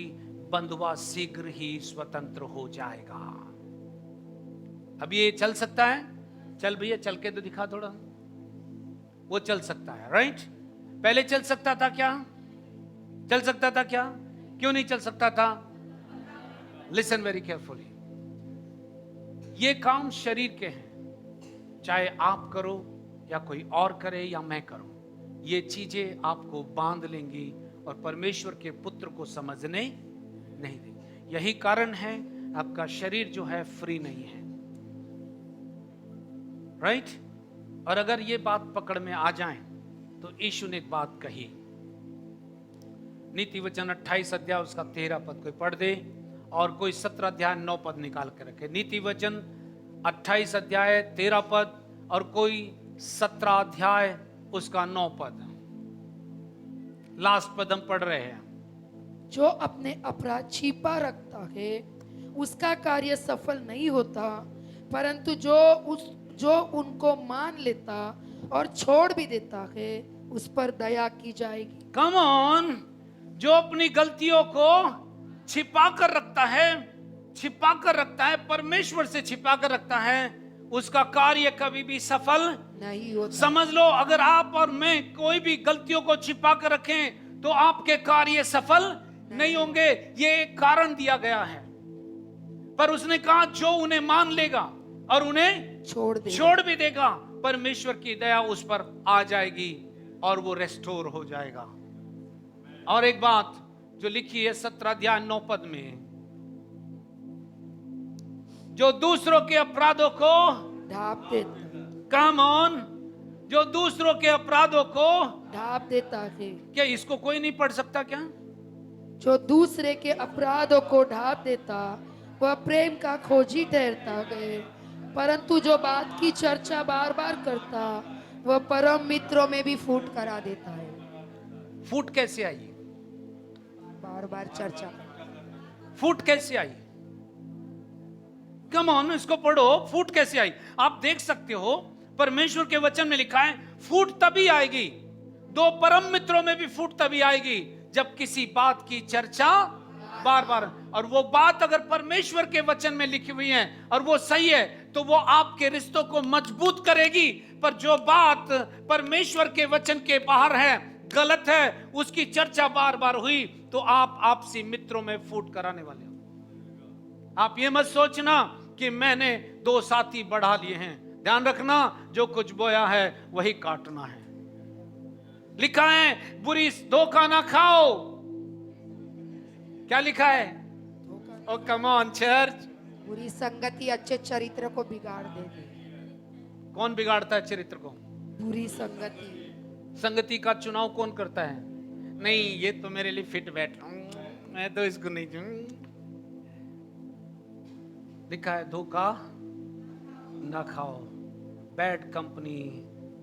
बंधुआ शीघ्र ही स्वतंत्र हो जाएगा। अब ये चल सकता है? चल भैया, चल के तो दिखा थोड़ा। वो चल सकता है, राइट? पहले चल सकता था क्या? चल सकता था क्या? क्यों नहीं चल सकता था? Listen very carefully. ये काम शरीर के हैं, चाहे आप करो या कोई और करे या मैं करूं, ये चीजें आपको बांध लेंगी और परमेश्वर के पुत्र को समझने नहीं देंगी। यही कारण है आपका शरीर जो है फ्री नहीं है, राइट? और अगर ये बात पकड़ में आ जाए तो यीशु ने एक बात कही, नीति वचन 28 अध्याय उसका 13 पद कोई पढ़ दे, और कोई 17 अध्याय 9 पद निकाल के रखे। नीति वचन 28 अध्याय 13 पद और कोई 17 अध्याय उसका 9 पद। लास्ट पद हम पढ़ रहे हैं। जो अपने अपराध छिपा रखता है उसका कार्य सफल नहीं होता, परंतु जो उनको मान लेता और छोड़ भी देता है उस पर दया की जाएगी। Come on. जो अपनी गलतियों को छिपा कर रखता है, परमेश्वर से छिपा कर रखता है, उसका कार्य कभी भी सफल नहीं होता। समझ लो, अगर आप और मैं कोई भी गलतियों को छिपा कर रखें तो आपके कार्य सफल नहीं होंगे। ये एक कारण दिया गया है, पर उसने कहा जो उन्हें मान लेगा और उन्हें छोड़ भी देगा, परमेश्वर की दया उस पर आ जाएगी और वो रेस्टोर हो जाएगा। और एक बात जो लिखी है 17 अध्याय 9 पद में, जो दूसरों के अपराधों को ढांप देता, कम ऑन, जो दूसरों के अपराधों को ढांप देता है। क्या इसको कोई नहीं पढ़ सकता क्या? जो दूसरे के अपराधों को ढांप देता वह प्रेम का खोजी ठहरता है, परंतु जो बात की चर्चा बार बार करता वह परम मित्रों में भी फूट करा देता है। फूट कैसे आई? बार बार चर्चा। फूट कैसे आई? कम ऑन, इसको पढ़ो। फूट कैसे आई? आप देख सकते हो परमेश्वर के वचन में लिखा है फूट तभी आएगी, दो परम मित्रों में भी फूट तभी आएगी जब किसी बात की चर्चा बार बार, और वो बात अगर परमेश्वर के वचन में लिखी हुई है और वो सही है तो वो आपके रिश्तों को मजबूत करेगी। पर जो बात परमेश्वर के वचन के बाहर है, गलत है, उसकी चर्चा बार बार हुई तो आप आपसी मित्रों में फूट कराने वाले हो। आप ये मत सोचना कि मैंने 2 साथी बढ़ा लिए हैं। ध्यान रखना, जो कुछ बोया है वही काटना है। लिखा है बुरी धोखा ना खाओ। क्या लिखा है? ओ कम ऑन चर्च। बुरी संगति अच्छे चरित्र को बिगाड़ देगी। कौन बिगाड़ता है चरित्र को? बुरी संगति। संगति का चुनाव कौन करता है? नहीं, ये तो मेरे लिए फिट बैठ, मैं तो इसको नहीं लिखा है धोखा ना खाओ, bad company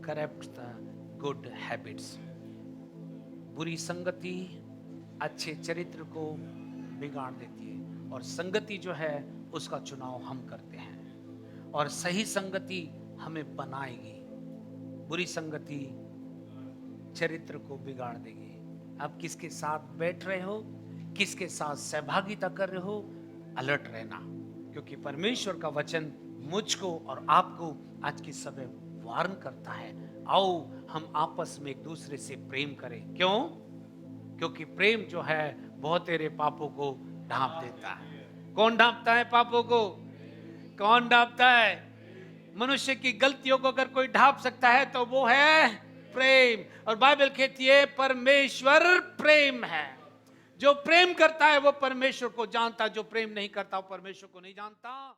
corrupt the good habits. बुरी संगति अच्छे चरित्र को बिगाड़ देती है, और संगति जो है उसका चुनाव हम करते हैं, और सही संगति हमें बनाएगी। बुरी संगति चरित्र को बिगाड़ देगी। आप किसके साथ बैठ रहे हो, किसके साथ सहभागिता कर रहे हो, अलर्ट रहना, क्योंकि परमेश्वर का वचन मुझको और आपको आज की समय वार्न करता है। आओ हम आपस में एक दूसरे से प्रेम करें। क्यों? क्योंकि प्रेम जो है बहुत तेरे पापों को ढांप देता है। कौन ढांपता है पापों को? कौन ढांपता है? मनुष्य की गलतियों को अगर कोई ढांप सकता है तो वो है प्रेम। और बाइबल कहती है परमेश्वर प्रेम है। जो प्रेम करता है वो परमेश्वर को जानता, जो प्रेम नहीं करता वो परमेश्वर को नहीं जानता।